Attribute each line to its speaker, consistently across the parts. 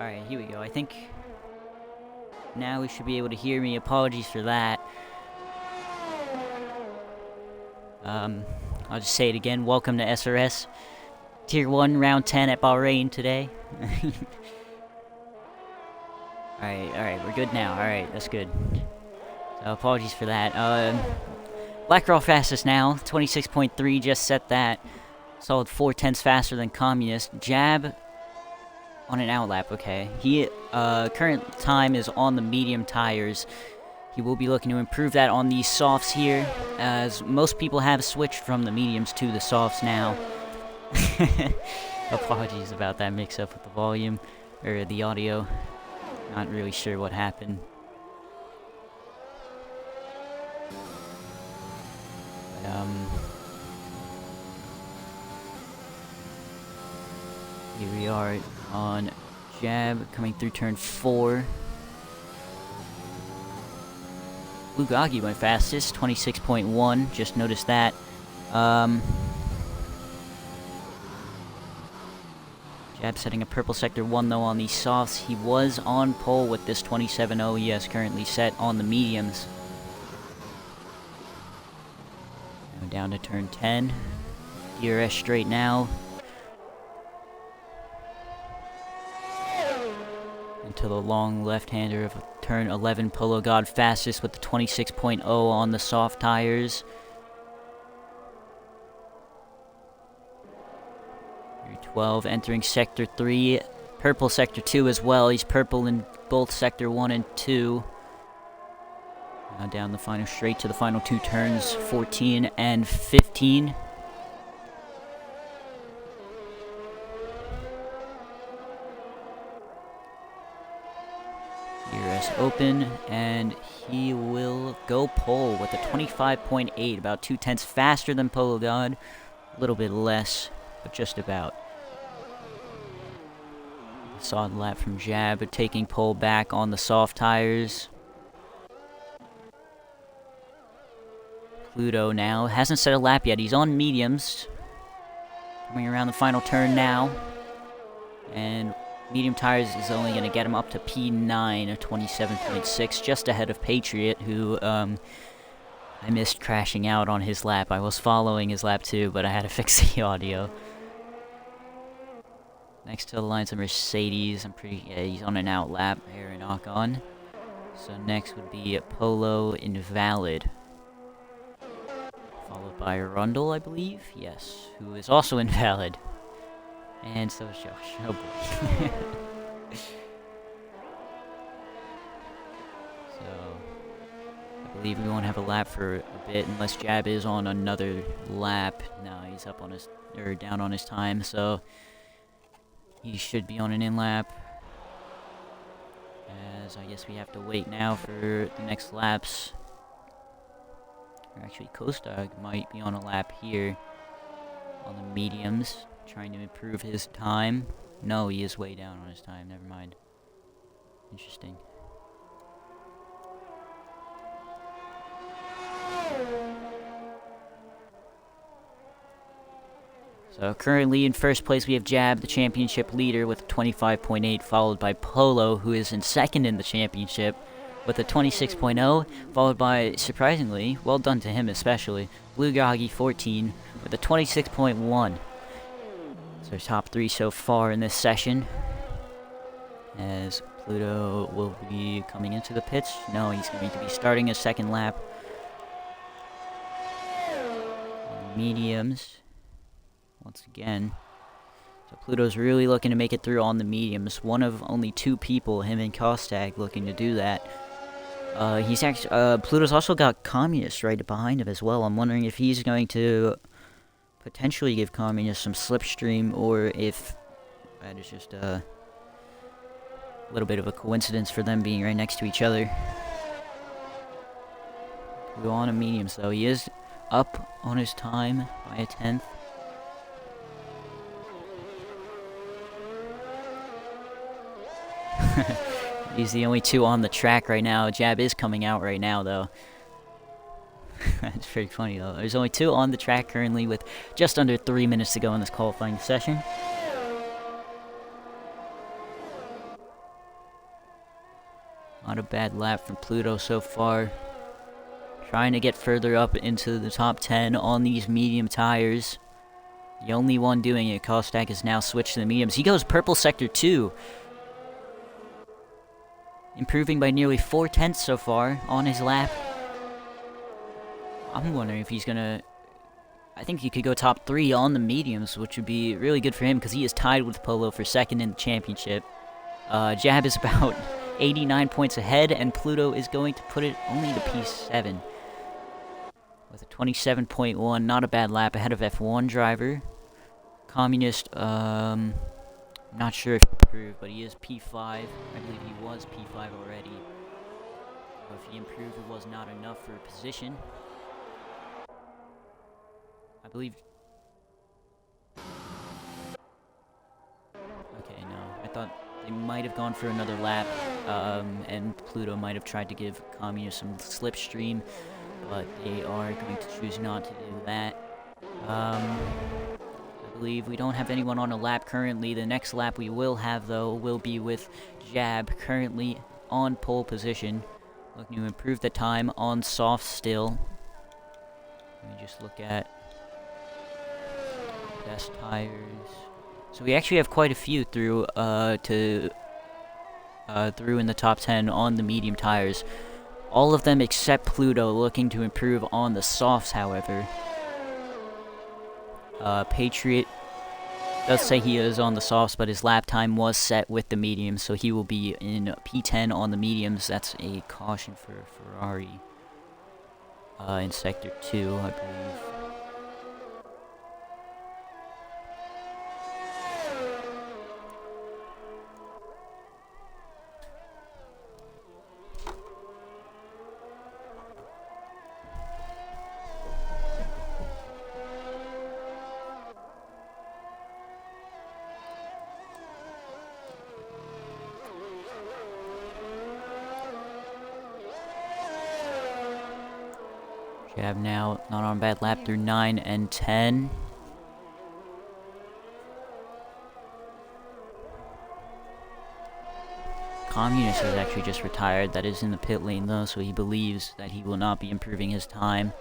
Speaker 1: Alright, here we go. I think now we should be able to hear me. Apologies for that. I'll just say it again. Welcome to SRS. Tier 1, Round 10 at Bahrain today. Alright, we're good now. Alright, that's good. So, apologies for that. Blackrock fastest now. 26.3, just set that. Solid 4/10 faster than Communist. Jab on an outlap, okay. He, current time is on the medium tires. He will be looking to improve that on these softs here, as most people have switched from the mediums to the softs now. Apologies about that mix-up with the volume, or the audio. Not really sure what happened. But, here we are on Jab, coming through turn 4. Bulgogi went fastest, 26.1, just noticed that. Jab setting a purple sector 1 though on these softs. He was on pole with this 27.0 he has currently set on the mediums. Now down to turn 10. SRS straight now. Into the long left-hander of turn 11. Polo God fastest with the 26.0 on the soft tires. 12 entering sector 3. Purple sector 2 as well. He's purple in both sector 1 and 2. Now down the final straight to the final 2 turns, 14 and 15. SRS open, and he will go pole with a 25.8, about 2/10 faster than Polo God. A little bit less, but just about. Solid lap from Jab, but taking pole back on the soft tires. Pluto now hasn't set a lap yet. He's on mediums. Coming around the final turn now. And medium tires is only going to get him up to P9 of 27.6, just ahead of Patriot, who I missed crashing out on his lap. I was following his lap too, but I had to fix the audio. Next to the line's a Mercedes. Yeah, he's on an out lap. Air and knock on. So next would be Polo Invalid. Followed by Rundle, I believe. Yes, who is also invalid. And so is Josh. Oh boy. So, I believe we won't have a lap for a bit unless Jab is on another lap. No, he's up on his, or down on his time, so he should be on an in lap. As I guess we have to wait now for the next laps. Or actually, Kostag might be on a lap here on the mediums, trying to improve his time. No, he is way down on his time. Never mind. Interesting. So currently in first place we have Jab, the championship leader, with a 25.8, followed by Polo, who is in second in the championship with a 26.0, followed by, surprisingly, well done to him especially, Bulgogi 14 with a 26.1. So top 3 so far in this session. As Pluto will be coming into the pits. No, he's going to be starting his second lap. Mediums. Once again. So Pluto's really looking to make it through on the mediums. One of only 2 people, him and Kostag, looking to do that. He's actually, Pluto's also got Communist right behind him as well. I'm wondering if he's going to potentially give Communist some slipstream, or if that is just a little bit of a coincidence for them being right next to each other. Pluto on a mediums though. He is up on his time by a 10th. He's the only 2 on the track right now. Jab is coming out right now, though. That's pretty funny, though. There's only 2 on the track currently, with just under 3 minutes to go in this qualifying session. Not a bad lap from Pluto so far. Trying to get further up into the top 10 on these medium tires. The only one doing it, Kostak, has now switched to the mediums. He goes purple sector 2. Improving by nearly 4/10 so far on his lap. I'm wondering if he's gonna... I think he could go top 3 on the mediums, which would be really good for him because he is tied with Polo for second in the championship. Jab is about 89 points ahead, and Pluto is going to put it only to P7. With a 27.1, not a bad lap ahead of F1 driver. Communist, I'm not sure if he improved, but he is P5. I believe he was P5 already. So if he improved, it was not enough for a position. I believe... Okay, no. I thought they might have gone for another lap, and Pluto might have tried to give Communist some slipstream, but they are going to choose not to do that. I believe we don't have anyone on a lap currently. The next lap we will have, though, will be with Jab, currently on pole position. Looking to improve the time on soft still. Let me just look at best tires. So we actually have quite a few through through in the top 10 on the medium tires. All of them except Pluto looking to improve on the softs, however. Patriot does say he is on the softs, but his lap time was set with the mediums, so he will be in P10 on the mediums. That's a caution for Ferrari in Sector 2, I believe. Jab now not on a bad lap through 9 and 10. Communist has actually just retired. That is in the pit lane though, so he believes that he will not be improving his time,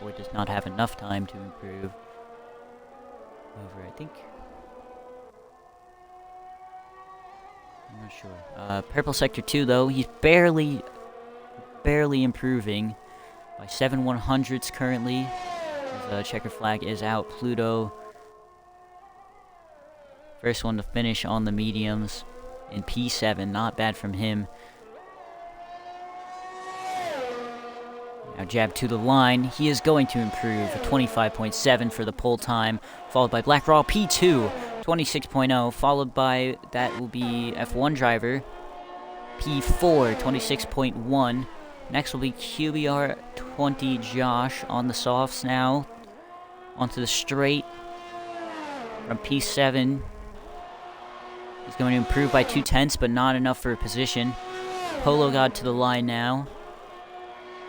Speaker 1: or does not have enough time to improve. However, I think... I'm not sure. Purple Sector 2 though, he's barely improving. By 7/100ths currently. His checker flag is out. Pluto, first one to finish on the mediums in P7. Not bad from him. Now Jab to the line. He is going to improve. A 25.7 for the pole time. Followed by Black Raw P2. 26.0. Followed by, that will be F1 driver. P4. 26.1. Next will be QBR 20 Josh on the softs now. Onto the straight from P7. He's going to improve by 2/10, but not enough for a position. Polo God to the line now.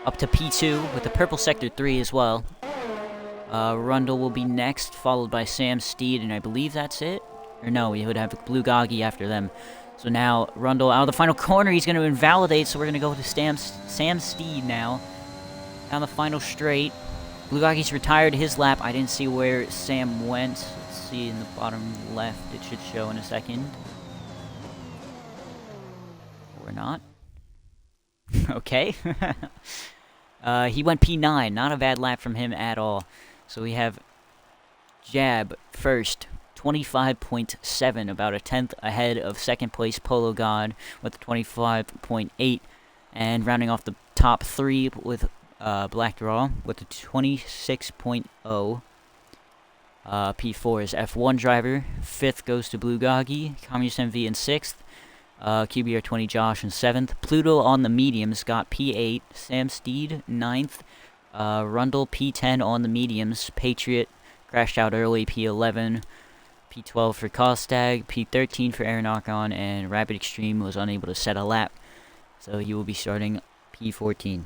Speaker 1: Up to P2 with the purple sector 3 as well. Rundle will be next, followed by Sam Steed, and I believe that's it. Or no, we would have Blue Goggy after them. So now, Rundle out of the final corner, he's going to invalidate, so we're going to go to Sam Steed now. Down the final straight. Blue Goggy's retired his lap. I didn't see where Sam went. Let's see in the bottom left. It should show in a second. Or not. Okay. He went P9. Not a bad lap from him at all. So we have Jab first. 25.7, about a 10th ahead of second place Polo God with 25.8, and rounding off the top 3 with Black Draw with a 26.0. P4 is F1 driver, 5th goes to Blue Goggy, Communist MV in 6th, QBR 20 Josh in 7th, Pluto on the mediums got P8, Sam Steed 9th, Rundle P10 on the mediums, Patriot crashed out early P11, P12 for Kostag, P13 for Aeronarchon, and Rapid Extreme was unable to set a lap. So he will be starting P14.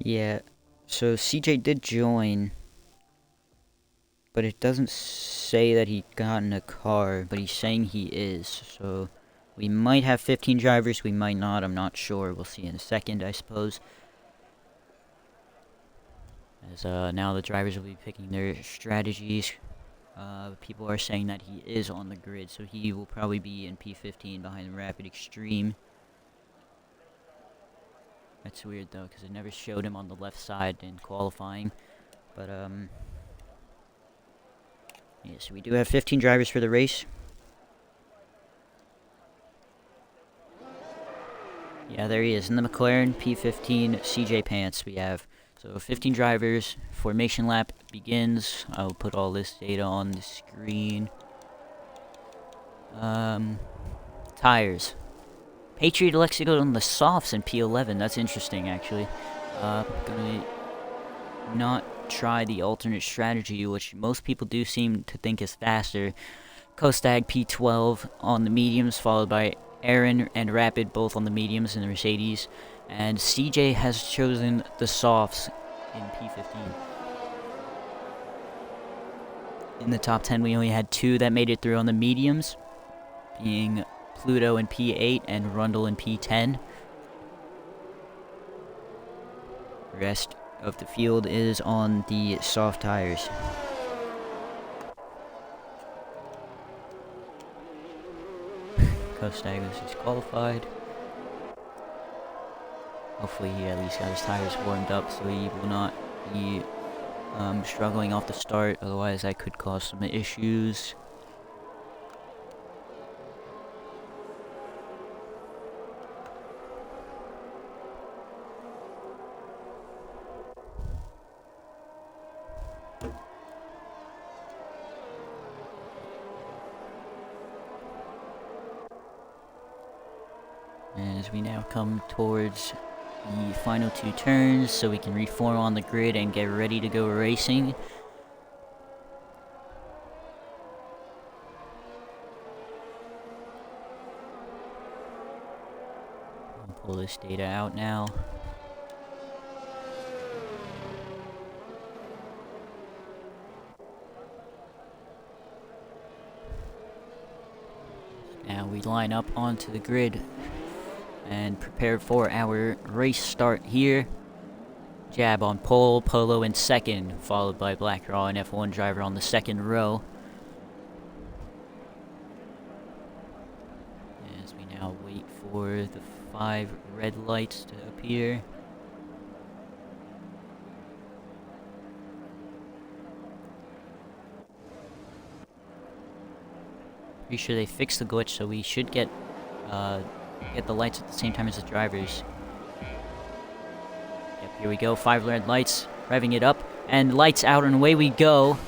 Speaker 1: Yeah, so CJ did join, but it doesn't say that he got in a car, but he's saying he is, so we might have 15 drivers, we might not, I'm not sure, we'll see in a second, I suppose. As now the drivers will be picking their strategies. People are saying that he is on the grid, so he will probably be in P15 behind the Rapid Extreme. That's weird though, because it never showed him on the left side in qualifying. But yeah, so we do have 15 drivers for the race. Yeah, there he is in the McLaren P15 CJ Pants. We have so 15 drivers. Formation lap begins. I'll put all this data on the screen. Tires. Patriot elects to go on the softs in P11. That's interesting, actually. Gonna not try the alternate strategy, which most people do seem to think is faster. Kostag P12 on the mediums, followed by Aaron and Rapid both on the mediums in the Mercedes. And CJ has chosen the softs in P15. In the top 10, we only had 2 that made it through on the mediums, being Pluto in P8 and Rundle in P10. The rest of the field is on the soft tires. Kostag was disqualified. Hopefully he at least got his tires warmed up so he will not be struggling off the start, otherwise that could cause some issues. As we now come towards the final 2 turns, so we can reform on the grid and get ready to go racing. I'll pull this data out now. Now we line up onto the grid and prepare for our race start here. Jab on pole, Polo in second, followed by Black Raw and F1 driver on the second row. As we now wait for the 5 red lights to appear. Pretty sure they fixed the glitch, so we should get the lights at the same time as the drivers. Yep, here we go. 5 red lights, revving it up, and lights out, and away we go.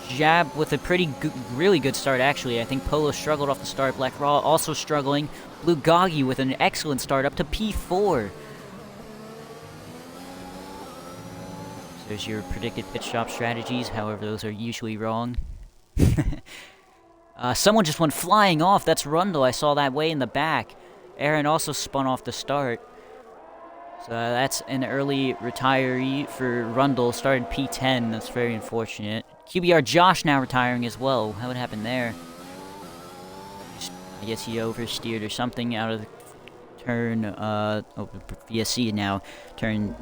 Speaker 1: Jab with a really good start, actually. I think Polo struggled off the start. Black Raw also struggling. Blue Goggy with an excellent start up to P4. So there's your predicted pit stop strategies. However, those are usually wrong. Someone just went flying off. That's Rundle. I saw that way in the back. Aaron also spun off the start. So that's an early retiree for Rundle. Started P10. That's very unfortunate. QBR Josh now retiring as well. How would happen there? I guess he oversteered or something out of the turn. VSC now. Turn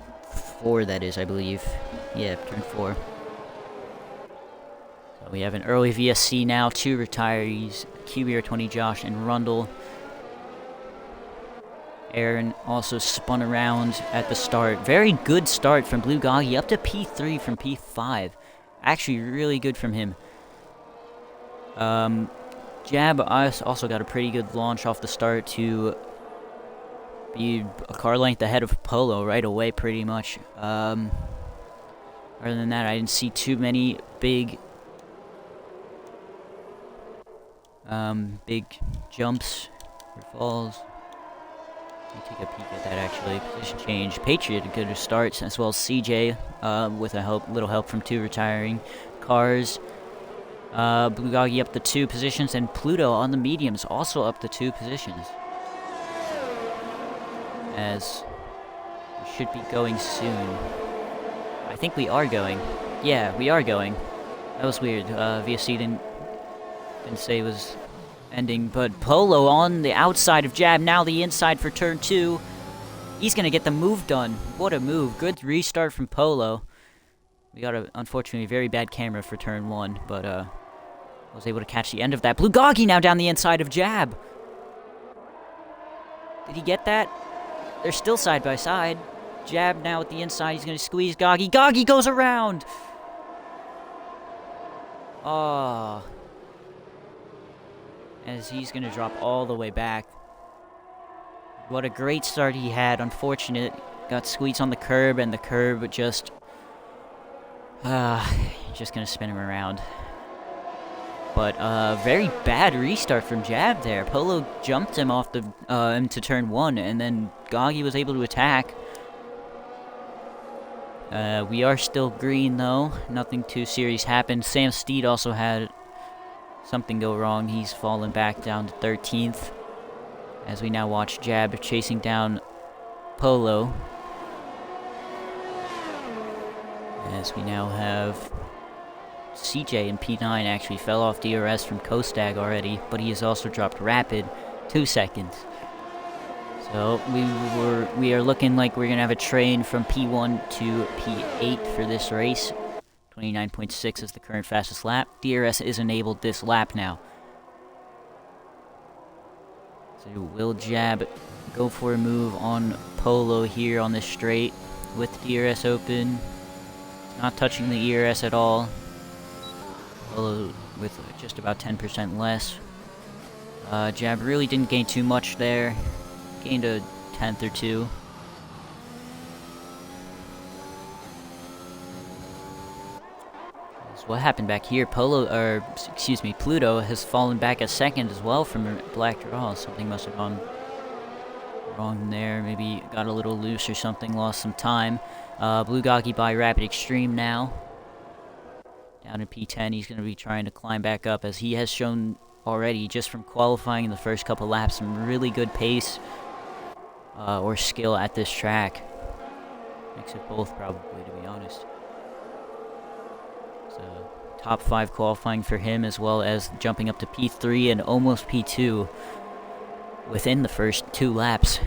Speaker 1: 4, that is, I believe. Yeah, turn 4. We have an early VSC now, 2 retirees, QBR20 Josh and Rundle. Aaron also spun around at the start. Very good start from Blue Goggy, up to P3 from P5. Actually, really good from him. Jab also got a pretty good launch off the start to be a car length ahead of Polo right away, pretty much. Other than that, I didn't see too many big jumps or falls. Let me take a peek at that, actually. Position change. Patriot, a good start, as well as CJ, with a little help from 2 retiring cars. Blue Goggy up to 2 positions, and Pluto on the mediums also up to 2 positions. As we should be going soon. I think we are going. Yeah, we are going. That was weird. VSC didn't say it was ending, but Polo on the outside of Jab, now the inside for turn 2. He's gonna get the move done. What a move. Good restart from Polo. We got a, unfortunately, very bad camera for turn 1, but was able to catch the end of that. Bulgogi now down the inside of Jab. Did he get that? They're still side by side. Jab now at the inside. He's going to squeeze Gogi. Gogi goes around! Oh. As he's going to drop all the way back. What a great start he had. Unfortunate. Got squeezed on the curb, and the curb just going to spin him around. But very bad restart from Jab there. Polo jumped him off the into turn 1, and then Gogi was able to attack. We are still green though. Nothing too serious happened. Sam Steed also had something go wrong. He's fallen back down to 13th. As we now watch Jab chasing down Polo. As we now have CJ in P9 actually fell off DRS from Kostag already, but he has also dropped Rapid 2 seconds. So we are looking like we're gonna have a train from P1 to P8 for this race. 29.6 is the current fastest lap. DRS is enabled this lap now. So will Jab go for a move on Polo here on this straight with DRS open? Not touching the ERS at all. Polo with just about 10% less. Jab really didn't gain too much there. Gained a 10th or 2. So what happened back here? Pluto has fallen back a second as well from a black draw. Something must have gone wrong there. Maybe got a little loose or something. Lost some time. Blue Gogi by Rapid Extreme now. Down in P10, he's going to be trying to climb back up, as he has shown already, just from qualifying in the first couple laps, some really good pace or skill at this track. Mix of both, probably, to be honest. So, top 5 qualifying for him, as well as jumping up to P3 and almost P2 within the first 2 laps.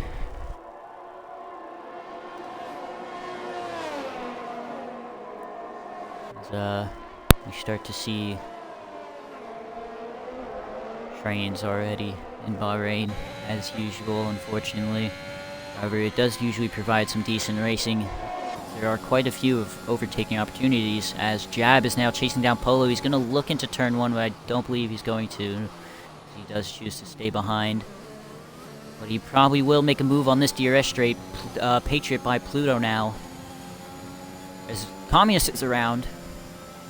Speaker 1: As, we start to see trains already in Bahrain, as usual, unfortunately. However, it does usually provide some decent racing. There are quite a few of overtaking opportunities, as Jab is now chasing down Polo. He's going to look into turn 1, but I don't believe he's going to. He does choose to stay behind. But he probably will make a move on this DRS straight. Patriot by Pluto now. As Communist is around.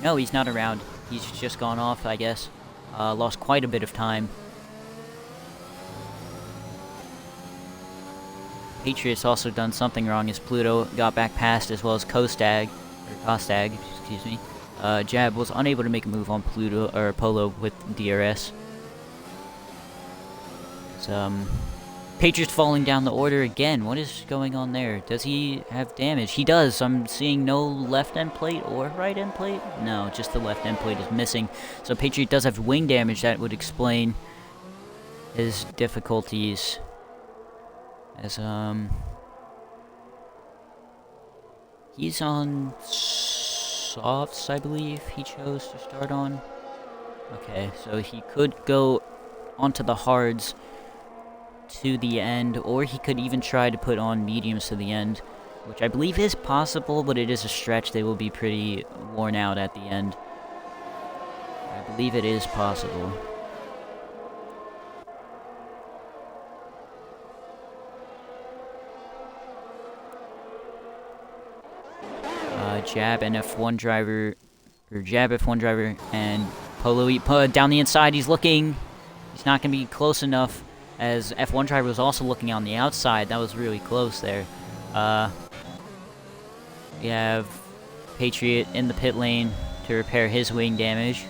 Speaker 1: No, he's not around. He's just gone off, I guess. Lost quite a bit of time. Patriot's also done something wrong, as Pluto got back past, as well as Kostag, excuse me. Jab was unable to make a move on Pluto or Polo with DRS. Patriot's falling down the order again. What is going on there? Does he have damage? He does. I'm seeing no left end plate or right end plate. No, just the left end plate is missing. So Patriot does have wing damage. That would explain his difficulties. As he's on softs, I believe he chose to start on. Okay, so he could go onto the hards to the end, or he could even try to put on mediums to the end, which I believe is possible, but it is a stretch. They will be pretty worn out at the end. I believe it is possible. Jab and F1 driver, or Jab F1 driver, and Polo down the inside. He's looking. He's not going to be close enough, as F1 driver was also looking on the outside. That was really close there. We have Patriot in the pit lane to repair his wing damage.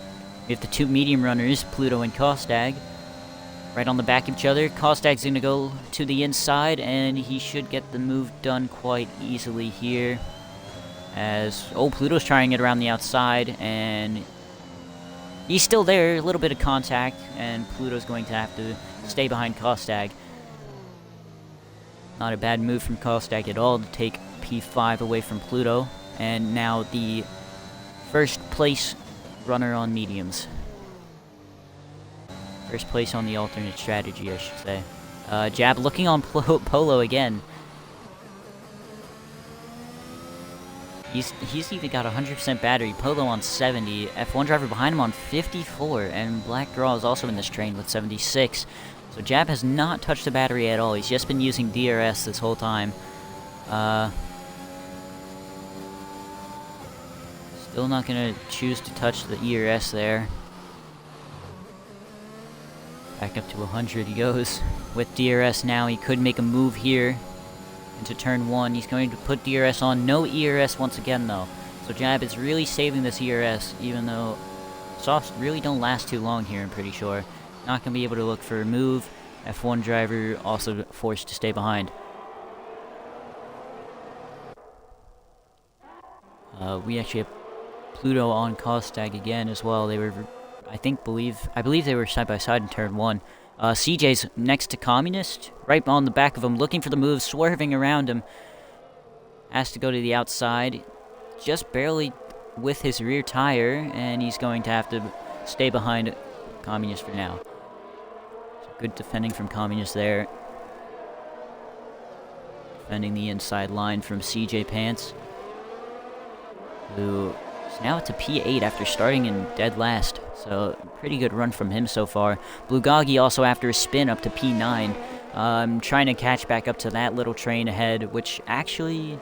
Speaker 1: We have the 2 medium runners, Pluto and Kostag. right on the back of each other. Kostag's going to go to the inside, and he should get the move done quite easily here. As, Pluto's trying it around the outside, and he's still there. A little bit of contact, and Pluto's going to have to stay behind Kostag. Not a bad move from Kostag at all to take P5 away from Pluto. And now the first place runner on mediums. First place on the alternate strategy, I should say. Jab looking on Polo again. He's even got 100% battery. Polo on 70. F1 driver behind him on 54. And Black Draw is also in this train with 76. So Jab has not touched the battery at all. He's just been using DRS this whole time. Still not going to choose to touch the ERS there. Back up to 100 he goes. With DRS now, he could make a move here into turn 1. He's going to put DRS on. No ERS once again, though. So Jab is really saving this ERS, even though softs really don't last too long here, I'm pretty sure. Not going to be able to look for a move. F1 driver also forced to stay behind. We actually have Pluto on Kostag again as well. They were, I believe they were side by side in turn 1. CJ's next to Communist, right on the back of him, looking for the move, swerving around him. Has to go to the outside, just barely with his rear tire, and he's going to have to stay behind Communist for now. So good defending from Communist there. Defending the inside line from CJ Pants, who is now to P8 after starting in dead last. So, pretty good run from him so far. Blugagi also after a spin up to P9. Trying to catch back up to that little train ahead, which actually...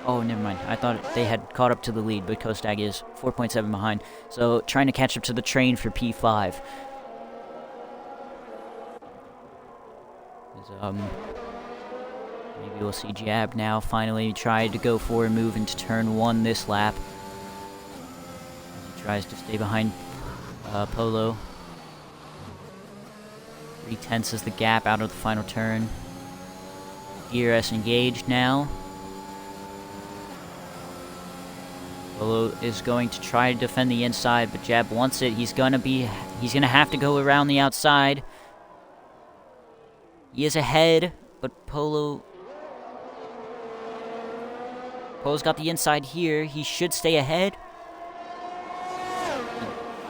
Speaker 1: Oh, never mind. I thought they had caught up to the lead, but Kostag is 4.7 behind. So, trying to catch up to the train for P5. Maybe we'll see Jab now finally try to go for a move into turn 1 this lap. He tries to stay behind Polo. 3/10 is the gap out of the final turn. DRS engaged now. Polo is going to try to defend the inside, but Jab wants it. He's gonna have to go around the outside. He is ahead, but Polo's got the inside here. He should stay ahead.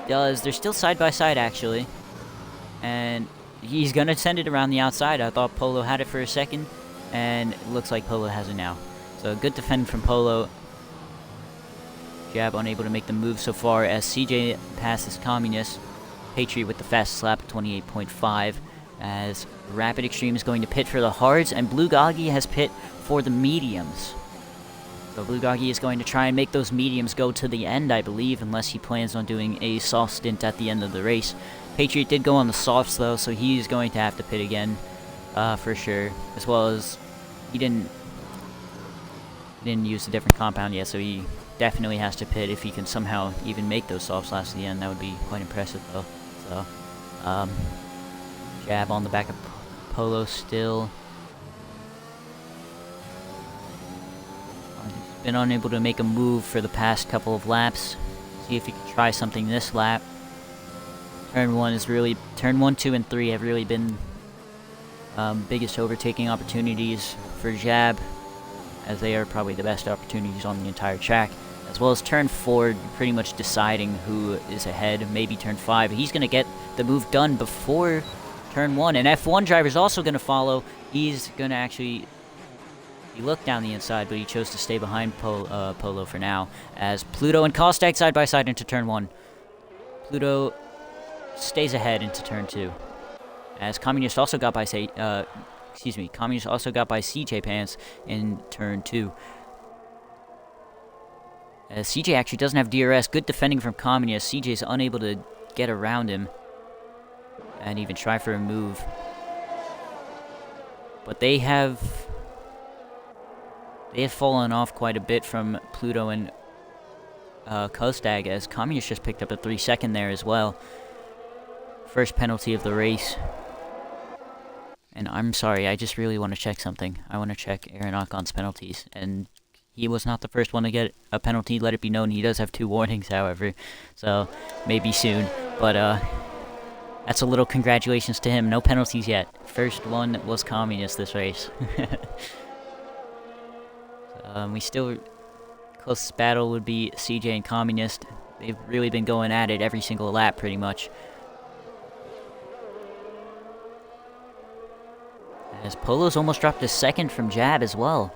Speaker 1: Does. They're still side by side actually, and he's gonna send it around the outside. I thought Polo had it for a second, and it looks like Polo has it now. So good defend from Polo. Jab unable to make the move so far as CJ passes Communist. Patriot with the fastest lap at 28.5 as Rapid Extreme is going to pit for the hards, and Blugagi has pit for the mediums. So Blugagi is going to try and make those mediums go to the end, I believe, unless he plans on doing a soft stint at the end of the race. Patriot did go on the softs, though, so he's going to have to pit again, for sure. As well as he didn't use a different compound yet, so he definitely has to pit if he can somehow even make those softs last to the end. That would be quite impressive, though. So, Jab on the back of Polo still. Been unable to make a move for the past couple of laps. See if he can try something this lap. Turn 1, 2, and 3 have really been biggest overtaking opportunities for Jab, as they are probably the best opportunities on the entire track. As well as turn 4, pretty much deciding who is ahead. Maybe turn 5. He's going to get the move done before turn 1, and F1 driver is also going to follow. He's going to actually... He looked down the inside, but he chose to stay behind Polo for now, as Pluto and Kostag side by side into turn 1. Pluto stays ahead into turn 2, as Communist also got by Communist also got by CJ Pants in turn 2. As CJ actually doesn't have DRS, good defending from Communist. CJ's unable to get around him and even try for a move, but they have fallen off quite a bit from Pluto and Kostag, as Communist just picked up a 3-second there as well. First penalty of the race. And I'm sorry, I just really want to check something. I want to check Aaron Ocon's penalties. And he was not the first one to get a penalty, let it be known. He does have 2 warnings, however. So, maybe soon. But, that's a little congratulations to him. No penalties yet. First one was Communist this race. We still... Closest battle would be CJ and Communist. They've really been going at it every single lap, pretty much. As Polo's almost dropped a second from Jab as well.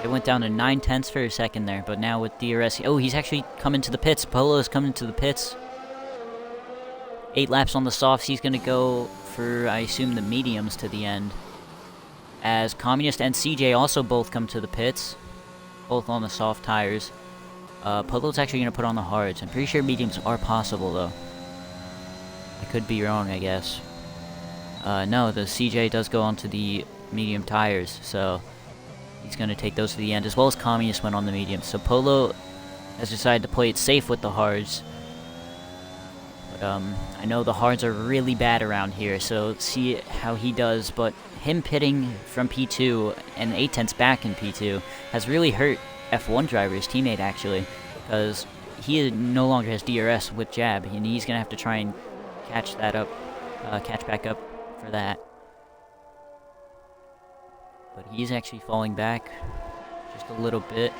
Speaker 1: It went down to 9/10 for a second there, but now with DRS... Oh, he's actually coming to the pits. Polo's coming to the pits. 8 laps on the softs. He's going to go for, I assume, the mediums to the end. As Communist and CJ also both come to the pits. Both on the soft tires. Polo's actually going to put on the hards. I'm pretty sure mediums are possible, though. I could be wrong, I guess. No, the CJ does go onto the medium tires, so he's going to take those to the end, as well as Communist went on the mediums. So Polo has decided to play it safe with the hards. But I know the hards are really bad around here, so see how he does. But him pitting from P2 and 8/10 back in P2 has really hurt F1 driver, his teammate actually, because he no longer has DRS with Jab, and he's going to have to try and catch that up, catch back up for that. But he's actually falling back just a little bit.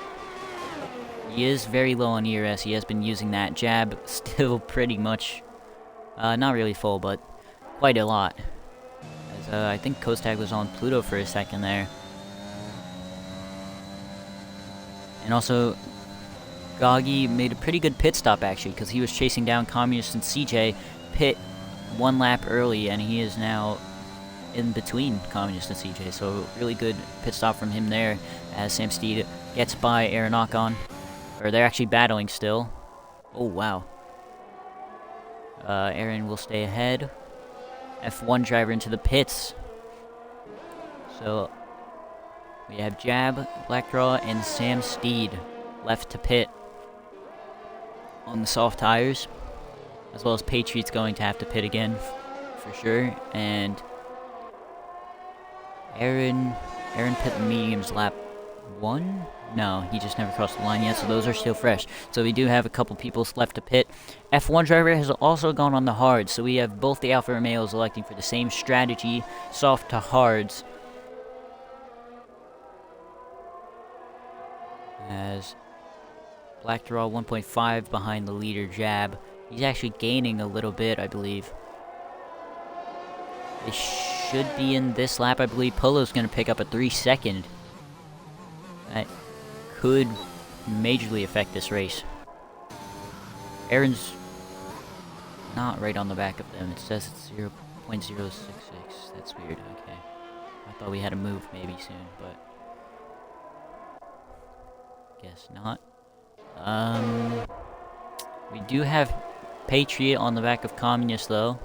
Speaker 1: He is very low on ERS. He has been using that. Jab still pretty much, not really full, but quite a lot. As, I think Kostag was on Pluto for a second there. And also, Goggy made a pretty good pit stop actually, because he was chasing down Communist and CJ. Pit 1 lap early, and he is now in between Communist and CJ. So really good pit stop from him there, as Sam Steed gets by Aaron Ocon. Or they're actually battling still. Oh wow. Aaron will stay ahead. F1 driver into the pits. So we have Jab, Blackdraw, and Sam Steed left to pit on the soft tires, as well as Patriot's going to have to pit again for sure. And Aaron pit the mediums lap 1? No, he just never crossed the line yet, so those are still fresh. So we do have a couple people left to pit. F1 driver has also gone on the hards, so we have both the Alfa Romeos electing for the same strategy, soft to hards. As Blackdraw 1.5 behind the leader Jab. He's actually gaining a little bit, I believe. They should be in this lap, I believe. Polo's going to pick up a 3-second. That could majorly affect this race. Aaron's not right on the back of them. It says it's 0.066. That's weird. Okay. I thought we had a move maybe soon, but guess not. We do have Patriot on the back of Communist though.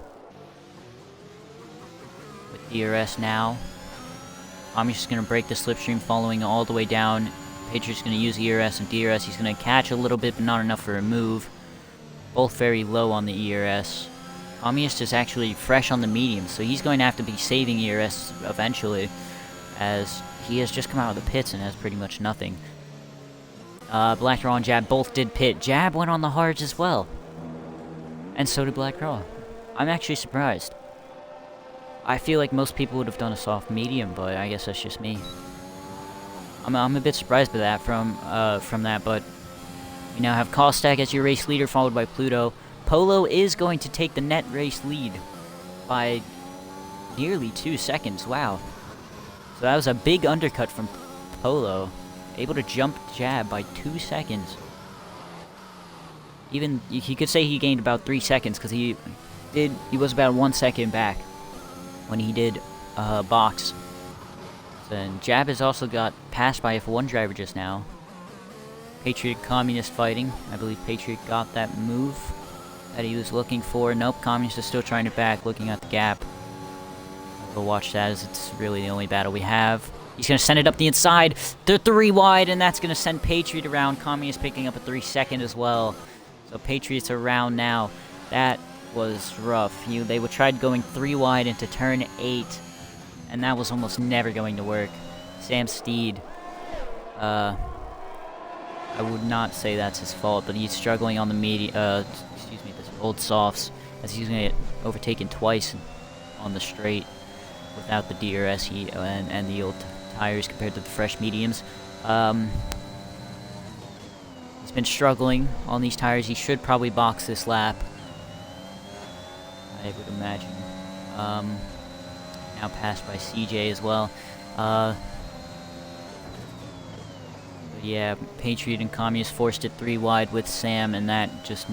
Speaker 1: With DRS now. Communist is going to break the slipstream following all the way down. Patriot's going to use ERS and DRS. He's going to catch a little bit, but not enough for a move. Both very low on the ERS. Communist is actually fresh on the medium, so he's going to have to be saving ERS eventually, as he has just come out of the pits and has pretty much nothing. Blackdraw and Jab both did pit. Jab went on the hards as well. And so did Blackdraw. I'm actually surprised. I feel like most people would have done a soft medium, but I guess that's just me. I'm a bit surprised by that from that, but we now have Kostag as your race leader, followed by Pluto. Polo is going to take the net race lead by nearly 2 seconds. Wow. So that was a big undercut from Polo. Able to jump Jab by 2 seconds. Even, you could say he gained about 3 seconds, because he was about 1 second back when he did box. And Jab has also got passed by F1 driver just now. Patriot Communist fighting. I believe Patriot got that move that he was looking for. Nope, Communist is still trying it back, looking at the gap. We'll watch that, as it's really the only battle we have. He's going to send it up the inside. They're 3 wide, and that's going to send Patriot around. Communist picking up a 3 second as well. So Patriot's around now. That was rough. They tried going 3 wide into turn 8, and that was almost never going to work. Sam Steed, I would not say that's his fault, but he's struggling on the this old softs, as he's going to get overtaken twice on the straight without the DRS and the old tires compared to the fresh mediums. He's been struggling on these tires. He should probably box this lap, I would imagine. Now passed by CJ as well. But yeah, Patriot and Communist forced it 3 wide with Sam, and that was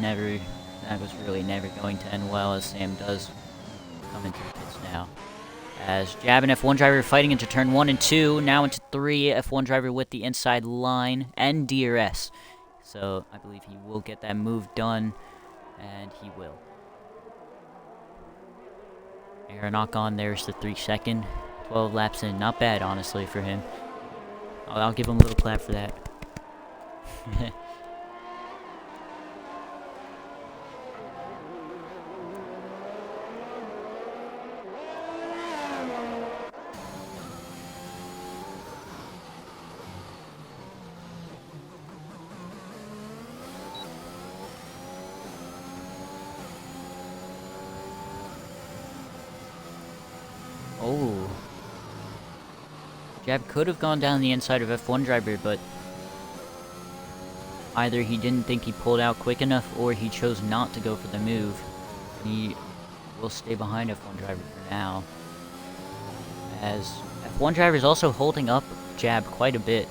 Speaker 1: really never going to end well, as Sam does come into the pits now. As Jab and F1 driver fighting into turn 1 and 2, now into 3, F1 driver with the inside line and DRS. So I believe he will get that move done, and he will. Air knock on, there's the 3 second. 12 laps in, not bad honestly for him. I'll give him a little clap for that. Oh. Jab could have gone down the inside of F1 driver, but either he didn't think he pulled out quick enough, or he chose not to go for the move. He will stay behind F1 driver for now, as F1 driver is also holding up Jab quite a bit.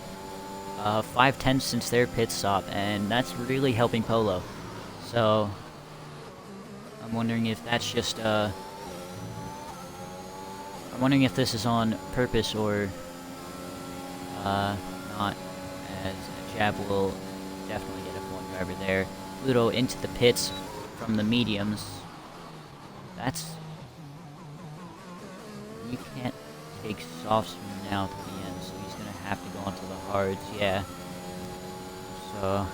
Speaker 1: 5/10 since their pit stop, and that's really helping Polo. So I'm wondering if that's just I'm wondering if this is on purpose or not, as Jab will definitely get F1 driver there. Pluto into the pits from the mediums. You can't take softs from now to the end, so he's gonna have to go onto the hards, yeah. So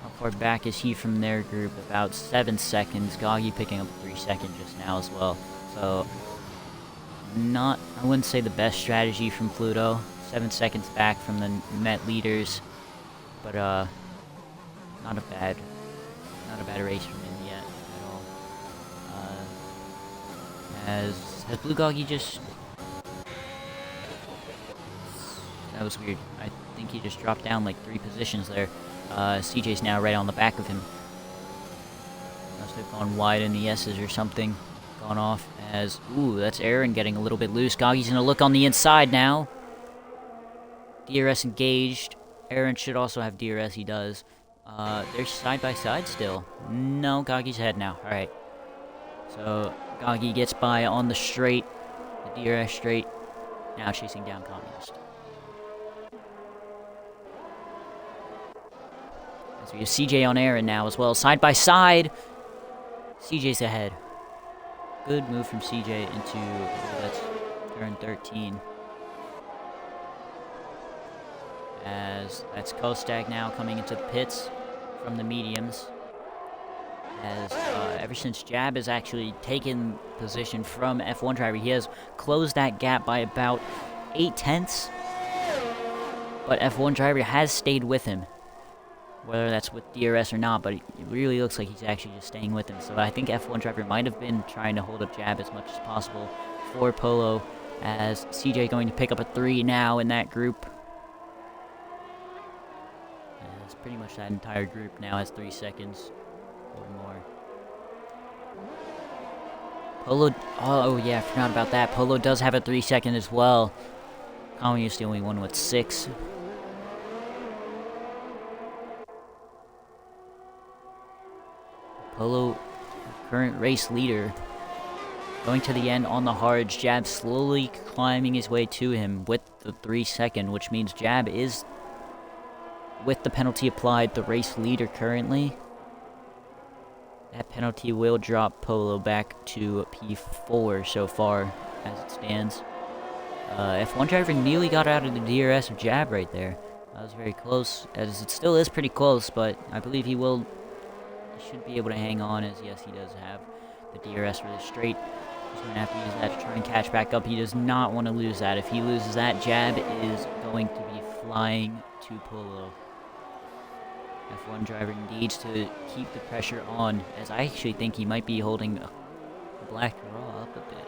Speaker 1: how far back is he from their group? About 7 seconds. Goggy picking up 3 seconds just now as well. So I wouldn't say the best strategy from Pluto. 7 seconds back from the Met leaders, but not a bad race from him yet at all. Has Blue Goggy just? That was weird. I think he just dropped down like 3 positions there. CJ's now right on the back of him. Must have gone wide in the S's or something. Gone off as, ooh, that's Aaron getting a little bit loose. Goggy's gonna look on the inside now. DRS engaged. Aaron should also have DRS, he does. They're side by side still. No, Goggy's ahead now. Alright. So, Goggy gets by on the straight. The DRS straight. Now chasing down Communist. As we have CJ on Aaron now as well. Side by side. CJ's ahead. Good move from CJ into, that's turn 13. As that's Kostag now coming into the pits from the mediums. As ever since Jab has actually taken position from F1 driver, he has closed that gap by about 8/10. But F1 driver has stayed with him, whether that's with DRS or not, but it really looks like he's actually just staying with him. So I think F1 driver might have been trying to hold up Jab as much as possible for Polo, as CJ going to pick up a 3 now in that group. As pretty much that entire group now has 3 seconds or more. Polo, oh yeah, I forgot about that. Polo does have a 3 second as well. Communist the only one with 6. Polo, current race leader, going to the end on the hards. Jab slowly climbing his way to him with the 3 second, which means Jab is, with the penalty applied, the race leader currently. That penalty will drop Polo back to P4 so far, as it stands. F1 driver nearly got out of the DRS of Jab right there. That was very close, as it still is pretty close, but I believe he should be able to hang on, as yes, he does have the DRS really straight. He's going to have to use that to try and catch back up. He does not want to lose that. If he loses that, Jab is going to be flying to Polo. F1 driver needs to keep the pressure on, as I actually think he might be holding the Black Draw up a bit.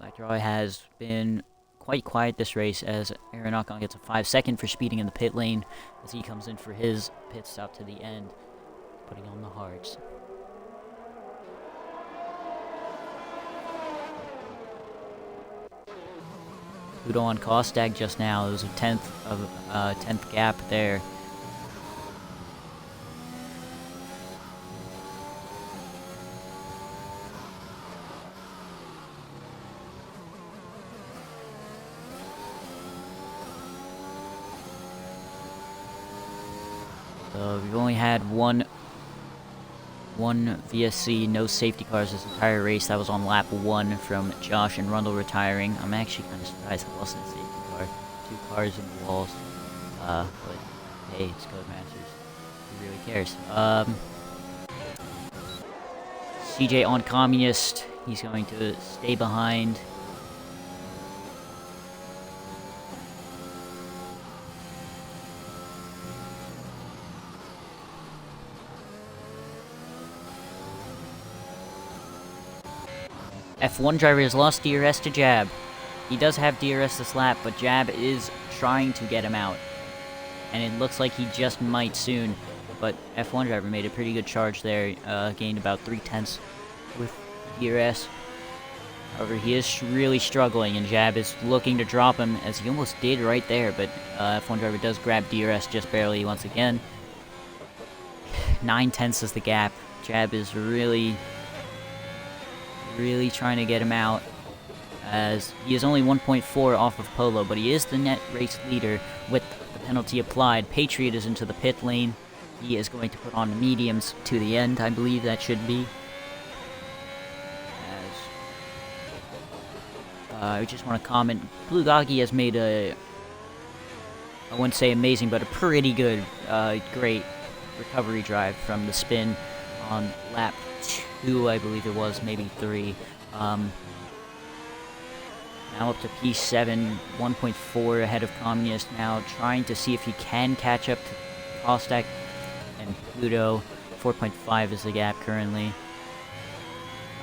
Speaker 1: Black Draw has been quite quiet this race, as Aaron Ocon gets a 5-second for speeding in the pit lane as he comes in for his pit stop to the end, putting on the hards. Pluto on Kostak just now. It was a 10th gap there. So we've only had one VSC, no safety cars this entire race. That was on lap 1 from Josh and Rundle retiring. I'm actually kind of surprised it wasn't a safety car. 2 cars in the walls. But hey, it's Codemasters. Who really cares? CJ on Communist. He's going to stay behind. F1 driver has lost DRS to Jab. He does have DRS this lap, but Jab is trying to get him out. And it looks like he just might soon. But F1 driver made a pretty good charge there, gained about 3/10 with DRS. However, he is really struggling, and Jab is looking to drop him, as he almost did right there, but F1 driver does grab DRS just barely once again. 9/10 is the gap. Jab is really trying to get him out, as he is only 1.4 off of Polo, but he is the net race leader with the penalty applied. Patriot is into the pit lane. He is going to put on the mediums to the end, I believe that should be. I just want to comment, Blue Goggy has made I wouldn't say amazing, but a pretty good, great recovery drive from the spin on lap 2, I believe it was, maybe 3. Now up to P7, 1.4 ahead of Communist now, trying to see if he can catch up to Kostak and Pluto. 4.5 is the gap currently.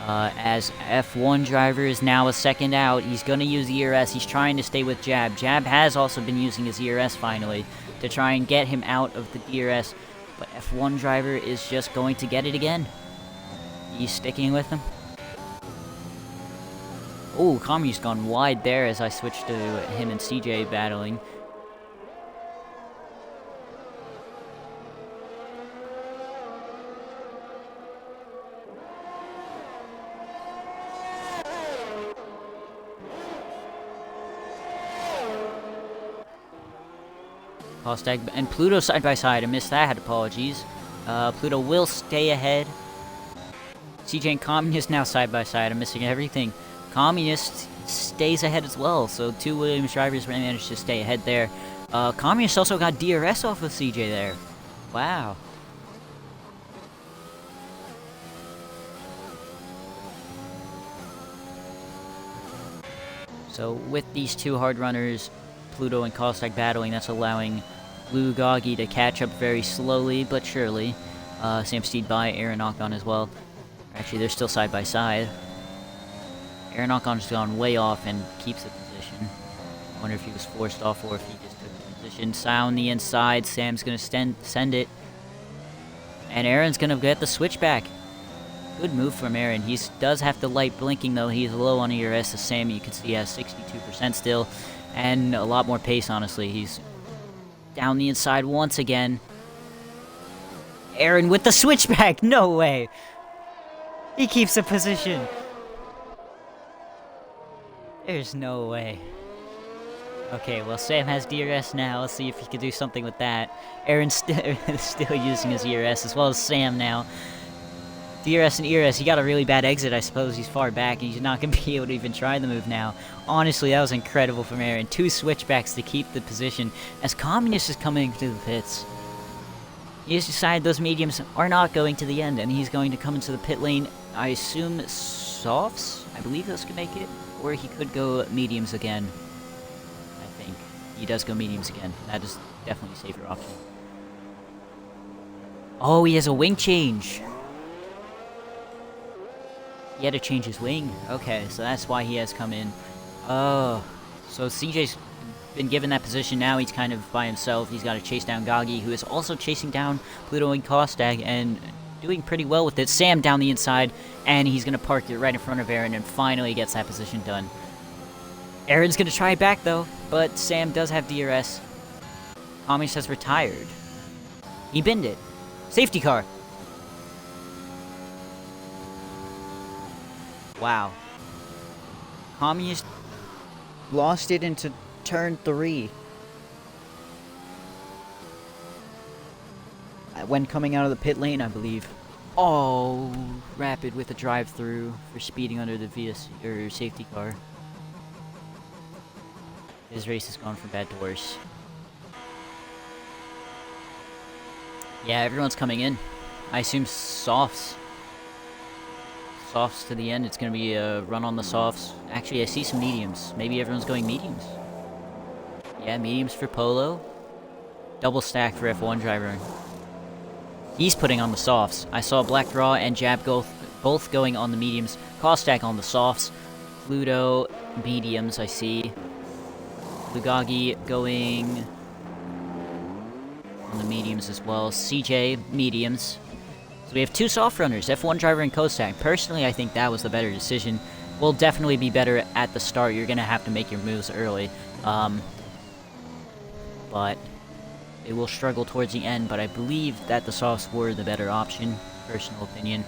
Speaker 1: As F1 driver is now a second out, he's going to use ERS. He's trying to stay with Jab. Jab has also been using his ERS finally to try and get him out of the DRS, but F1 driver is just going to get it again. He's sticking with him. Oh, Kami's gone wide there as I switched to him and CJ battling. Kostak and Pluto side by side. I missed that. Apologies. Pluto will stay ahead. CJ and Communist now side by side. I'm missing everything. Communist stays ahead as well. So 2 Williams drivers managed to stay ahead there. Communist also got DRS off of CJ there. Wow. So with these 2 hard runners, Pluto and Kostak battling, that's allowing Blue Goggy to catch up very slowly but surely. Sam Steed by Aaron Ocon as well. Actually, they're still side by side. Aaron Ocon's gone way off and keeps the position. I wonder if he was forced off or if he just took the position. Sound the inside. Sam's going to send it. And Aaron's going to get the switchback. Good move from Aaron. He does have the light blinking, though. He's low on ERS. As Sam, you can see, has 62% still. And a lot more pace, honestly. He's down the inside once again. Aaron with the switchback. No way. He keeps the position. There's no way. Okay, well, Sam has DRS now. Let's see if he can do something with that. Aaron's still using his ERS, as well as Sam now. DRS and ERS, he got a really bad exit, I suppose. He's far back, and he's not going to be able to even try the move now. Honestly, that was incredible from Aaron. 2 switchbacks to keep the position as Communist is coming into the pits. He has decided those mediums are not going to the end, and he's going to come into the pit lane. I assume softs? I believe those can make it. Or he could go mediums again. I think. He does go mediums again. That is definitely a safer option. Oh, he has a wing change. He had to change his wing. Okay, so that's why he has come in. Oh, so CJ's been given that position now. He's kind of by himself. He's got to chase down Gagi, who is also chasing down Pluto and Kostag, and doing pretty well with it. Sam down the inside, and he's going to park it right in front of Aaron, and finally gets that position done. Aaron's going to try back, though, but Sam does have DRS. Communist has retired. He binned it. Safety car. Wow. Communist lost it into turn 3. When coming out of the pit lane, I believe. Oh, Rapid with a drive-through for speeding under the VS or safety car. His race has gone from bad to worse. Yeah, everyone's coming in. I assume softs. Softs to the end. It's going to be a run on the softs. Actually, I see some mediums. Maybe everyone's going mediums. Yeah, mediums for Polo. Double stack for F1 driver. He's putting on the softs. I saw Black Raw and Jab both going on the mediums. Kostak on the softs. Pluto, mediums, I see. Lugagi going on the mediums as well. CJ, mediums. So we have 2 soft runners, F1 driver and Kostak. Personally, I think that was the better decision. Will definitely be better at the start. You're going to have to make your moves early. But they will struggle towards the end. But I believe that the softs were the better option. Personal opinion.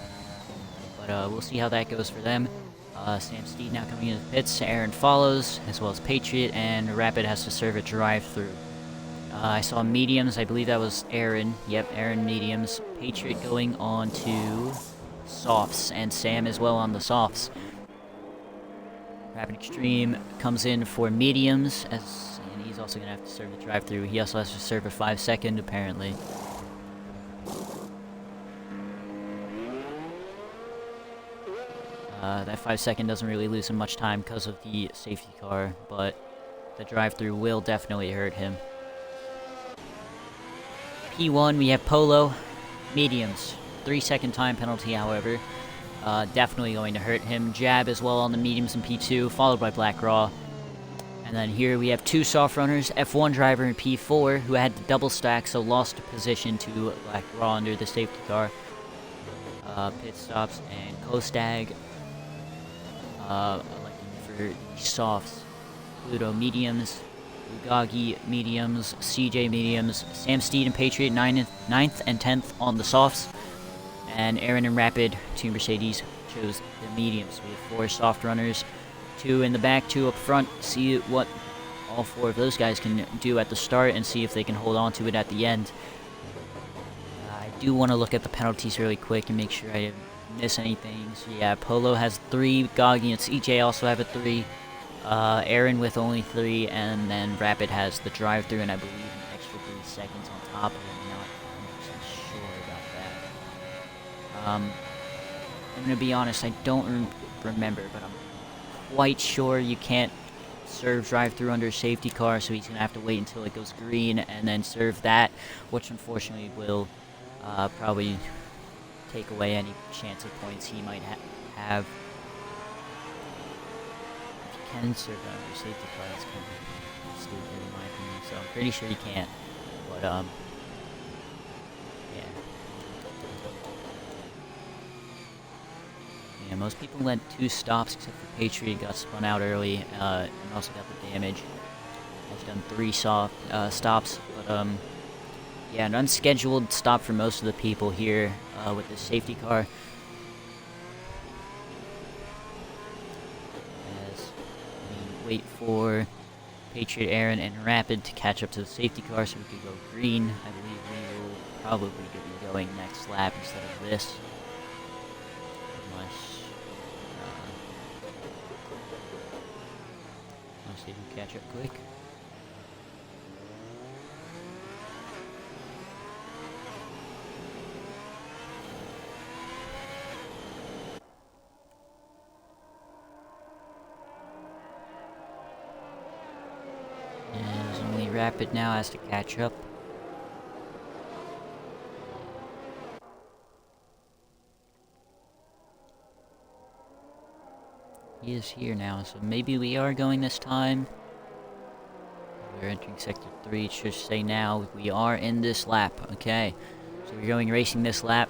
Speaker 1: But we'll see how that goes for them. Sam Steed now coming into the pits. Aaron follows, as well as Patriot. And Rapid has to serve a drive-through. I saw mediums. I believe that was Aaron. Yep, Aaron mediums. Patriot going on to softs. And Sam as well on the softs. Rapid Extreme comes in for mediums. And he's also going to have to serve the drive-through. He also has to serve a 5-second, apparently. That 5-second doesn't really lose him much time because of the safety car. But the drive-through will definitely hurt him. P1, we have Polo, mediums. 3-second time penalty, however. Definitely going to hurt him. Jab as well on the mediums in P2, followed by Black Raw. And then here we have 2 soft runners, F1 driver in P4, who had the double stack, so lost a position to Black Raw under the safety car. Pit stops, and Kostag electing for softs. Pluto mediums. Ugagi mediums, CJ mediums, Sam Steed and Patriot 9th and 10th on the softs, and Aaron and Rapid, Team Mercedes, chose the mediums. We have 4 soft runners, 2 in the back, 2 up front. See what all 4 of those guys can do at the start and see if they can hold on to it at the end. I do want to look at the penalties really quick and make sure I didn't miss anything. So yeah, Polo has 3, Gagi and CJ also have a 3. Aaron with only 3, and then Rapid has the drive-through, and I believe an extra 3 seconds on top of it. I'm not 100% sure about that. I'm going to be honest, I don't remember, but I'm quite sure you can't serve drive-through under a safety car, so he's going to have to wait until it goes green and then serve that, which unfortunately will probably take away any chance of points he might have. Can serve under safety car, that's kind of stupid in my opinion, so I'm pretty sure he can't, but yeah. Yeah, most people went 2 stops except for Patriot, got spun out early, and also got the damage. Has done 3 stops, but yeah, an unscheduled stop for most of the people here with the safety car. Wait for Patriot, Aaron, and Rapid to catch up to the safety car so we could go green. I believe we will probably be going next lap instead of this. See if we catch up quick. And only Rapid now has to catch up. He is here now, so maybe we are going this time. We're entering Sector 3, it should say now. We are in this lap, okay. So we're going racing this lap.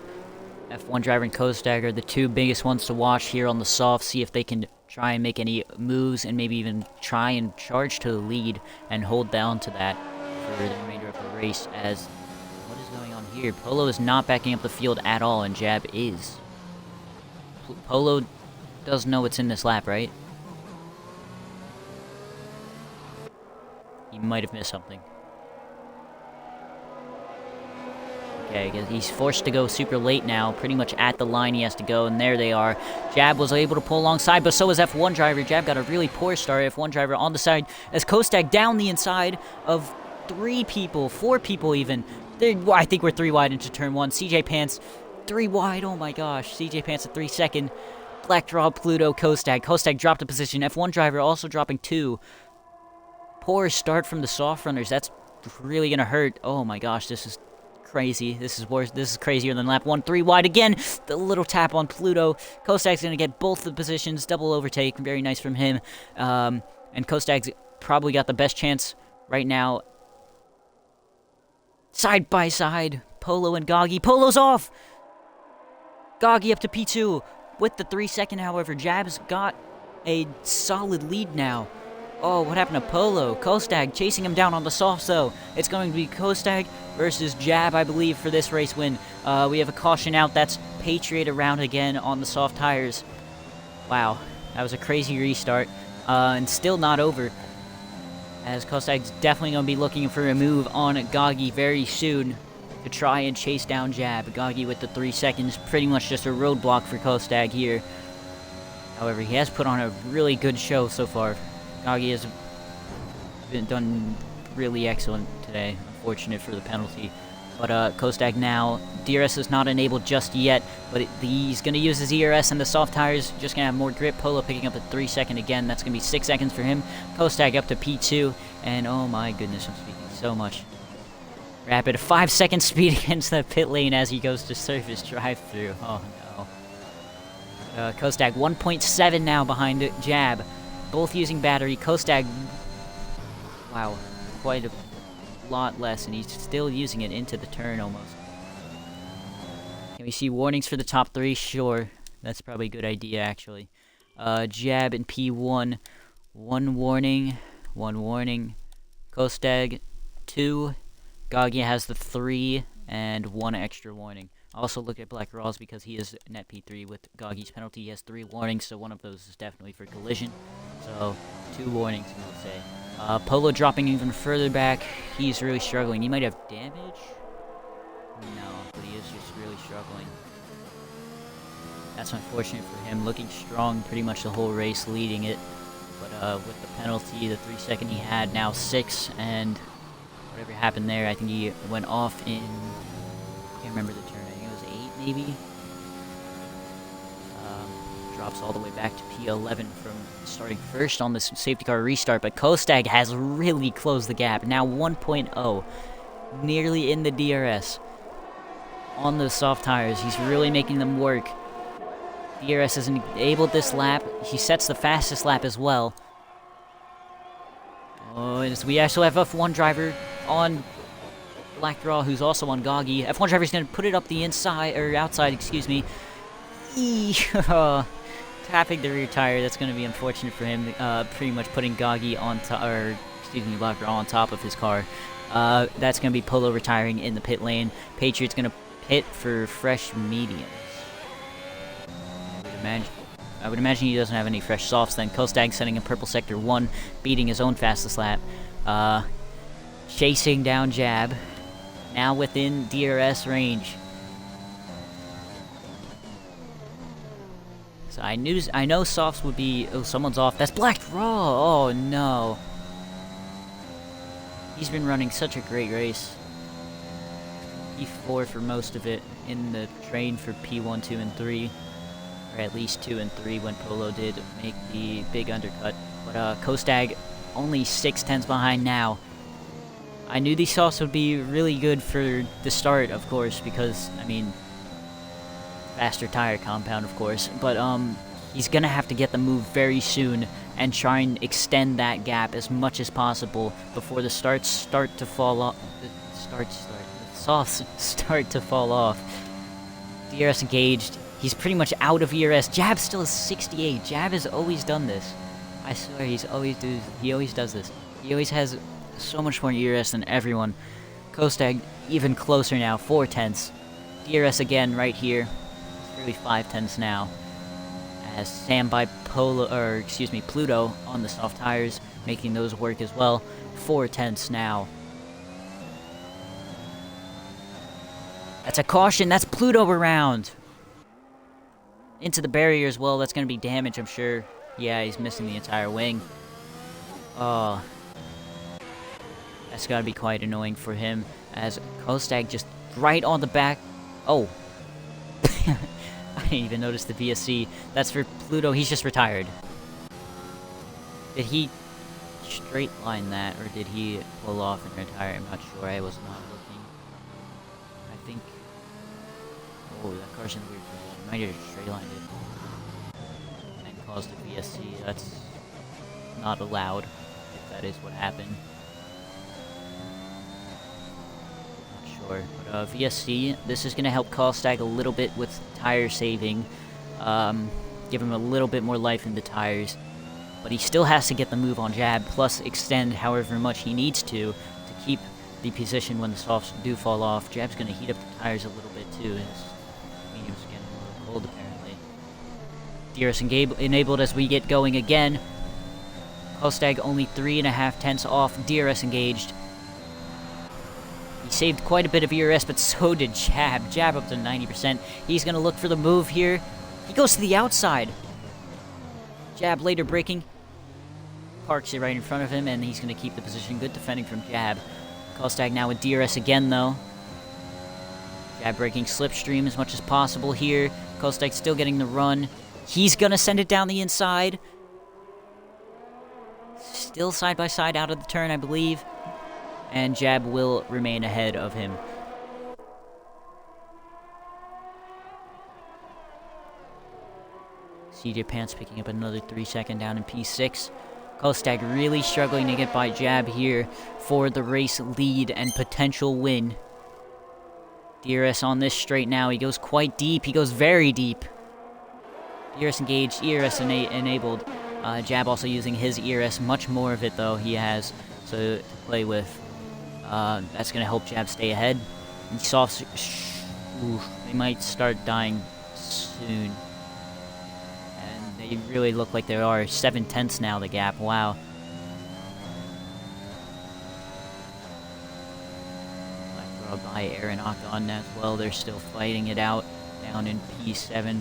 Speaker 1: F1 driver and Kostag are the two biggest ones to watch here on the soft. See if they can try and make any moves and maybe even try and charge to the lead and hold down to that for the remainder of the race. As what is going on here? Polo is not backing up the field at all, and Jab is. Polo does know it's in this lap, right? He might have missed something. Okay, he's forced to go super late now. Pretty much at the line he has to go, and there they are. Jab was able to pull alongside, but so was F1 driver. Jab got a really poor start. F1 driver on the side as Kostag down the inside of 3 people, 4 people even. I think we're 3 wide into turn 1. CJ Pants 3 wide. Oh my gosh. CJ Pants at 3 second. Black Draw, Pluto, Kostag. Kostag dropped a position. F1 driver also dropping 2. Poor start from the soft runners. That's really gonna hurt. Oh my gosh, this is crazy. This is worse. This is crazier than lap 1. 3 wide again. The little tap on Pluto. Kostag's gonna get both the positions. Double overtake. Very nice from him. And Kostag's probably got the best chance right now. Side by side. Polo and Goggy. Polo's off! Goggy up to P2. With the 3 second, however, Jab's got a solid lead now. Oh, what happened to Polo? Kostag chasing him down on the softs, though. It's going to be Kostag versus Jab, I believe, for this race win. We have a caution out. That's Patriot around again on the soft tires. Wow, that was a crazy restart. And still not over, as Kostag's definitely going to be looking for a move on Goggy very soon to try and chase down Jab. Goggy with the 3 seconds, pretty much just a roadblock for Kostag here. However, he has put on a really good show so far. Goggy has been done really excellent today. Unfortunate for the penalty. But Kostag now, DRS is not enabled just yet, but he's going to use his ERS and the soft tires, just going to have more grip. Polo picking up a 3 second again. That's going to be 6 seconds for him. Kostag up to P2, and oh my goodness, I'm speaking so much. Rapid, a 5 second speed against the pit lane as he goes to surface drive-through. Oh no. Kostag 1.7 now behind Jab. Both using battery. Kostag, wow, quite a lot less, and he's still using it into the turn almost. Can we see warnings for the top 3? Sure. That's probably a good idea, actually. Jab and P1. 1 warning. 1 warning. Kostag, 2. Goggy has the 3 and 1 extra warning. Also look at Black Rawls because he is net P3 with Goggy's penalty. He has 3 warnings, so one of those is definitely for collision. So 2 warnings, I would say. Polo dropping even further back. He's really struggling. He might have damage? No, but he is just really struggling. That's unfortunate for him. Looking strong pretty much the whole race, leading it. But with the penalty, the 3 second he had, now 6, and whatever happened there, I think he went off in, I can't remember the turn, I think it was 8 maybe? Drops all the way back to P11 from starting first on this safety car restart, but Kostag has really closed the gap, now 1.0, nearly in the DRS. On those soft tires, he's really making them work. DRS is enabled this lap, he sets the fastest lap as well. Oh, and we actually have F1 driver on Black Draw, who's also on Goggy. F1 driver's gonna put it up the inside, or outside, excuse me. Tapping the rear tire, that's gonna be unfortunate for him. Pretty much putting Goggy on top, or excuse me, Black Draw on top of his car. That's gonna be Polo retiring in the pit lane. Patriot's gonna pit for fresh mediums. I would imagine he doesn't have any fresh softs then. Kostag setting in purple sector 1, beating his own fastest lap. Chasing down Jab. Now within DRS range. So I know softs would be... Oh, someone's off. That's Black Raw! Oh, no. He's been running such a great race. P4 for most of it in the train for P1, 2, and 3. Or at least 2 and 3 when Polo did make the big undercut. But Kostag only 6/10 behind now. I knew these softs would be really good for the start, of course, because, I mean, faster tire compound, of course. But he's going to have to get the move very soon and try and extend that gap as much as possible before the softs start to fall off. DRS engaged. He's pretty much out of ERS. Jab still is 68. Jab has always done this. I swear he always does this. He always has so much more ERS than everyone. Kostag even closer now, 4/10. DRS again right here. It's really 5/10 now. As standby Pluto on the soft tires, making those work as well. 4/10 now. That's a caution. That's Pluto around. Into the barrier as well. That's going to be damage, I'm sure. Yeah, he's missing the entire wing. Oh. That's got to be quite annoying for him. As Kostag just right on the back. Oh. I didn't even notice the VSC. That's for Pluto. He's just retired. Did he straight line that, or did he pull off and retire? I'm not sure. I was not looking. I think... Oh, that car's in a weird position. Might have straight lined it. And caused a VSC. That's not allowed, if that is what happened. Not sure. But VSC, this is going to help Kostag a little bit with tire saving. Give him a little bit more life in the tires. But he still has to get the move on jab, plus extend however much he needs to keep the position when the softs do fall off. Jab's going to heat up the tires a little bit too. His medium's getting a little cold apparently. DRS enabled as we get going again. Kostag only 3.5/10 off. DRS engaged. He saved quite a bit of ERS, but so did Jab. Jab up to 90%. He's going to look for the move here. He goes to the outside. Jab later braking. Parks it right in front of him, and he's going to keep the position. Good defending from Jab. Kostag now with DRS again, though. Jab braking slipstream as much as possible here. Kostag still getting the run. He's going to send it down the inside. Still side by side out of the turn, I believe. And Jab will remain ahead of him. CJ Pants picking up another 3-second down in P6. Kostag really struggling to get by Jab here for the race lead and potential win. DRS on this straight now. He goes quite deep. He goes very deep. DRS engaged. ERS enabled. Jab also using his ERS. Much more of it, though, he has to play with. That's going to help Jab stay ahead. And softs... they might start dying soon. They really look like they are 7/10 now, the gap. Wow. Black Rob by Aaron Ocon as well. They're still fighting it out down in P7.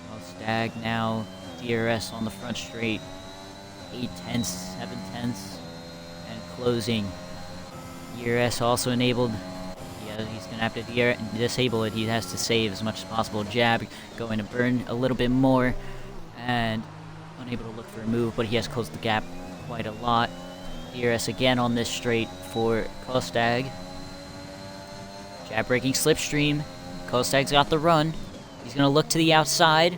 Speaker 1: Kostag now. DRS on the front straight. 8/10, 7/10. And closing. DRS also enabled. He's going to have to disable it. He has to save as much as possible. Jab going to burn a little bit more. And unable to look for a move, but he has closed the gap quite a lot. DRS again on this straight for Kostag. Jab breaking slipstream. Kostag's got the run. He's going to look to the outside.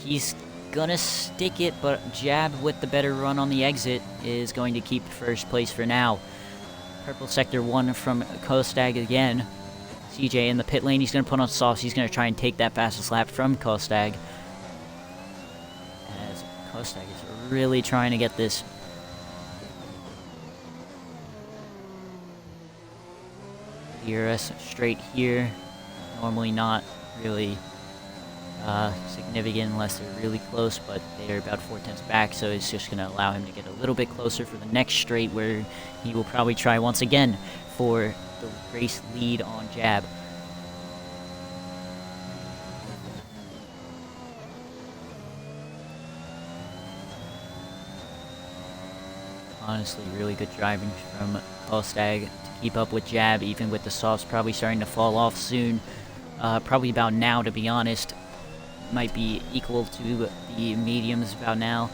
Speaker 1: He's going to stick it, but Jab with the better run on the exit is going to keep first place for now. Purple Sector 1 from Kostag again. CJ in the pit lane. He's going to put on softs. He's going to try and take that fastest lap from Kostag. As Kostag is really trying to get this. DRS straight here. Normally not really significant unless they're really close, but they are about 4/10 back, so it's just going to allow him to get a little bit closer for the next straight, where he will probably try once again for the race lead on Jab. Honestly, really good driving from Kostag to keep up with Jab, even with the softs probably starting to fall off soon. Probably about now, to be honest. Might be equal to the mediums about now.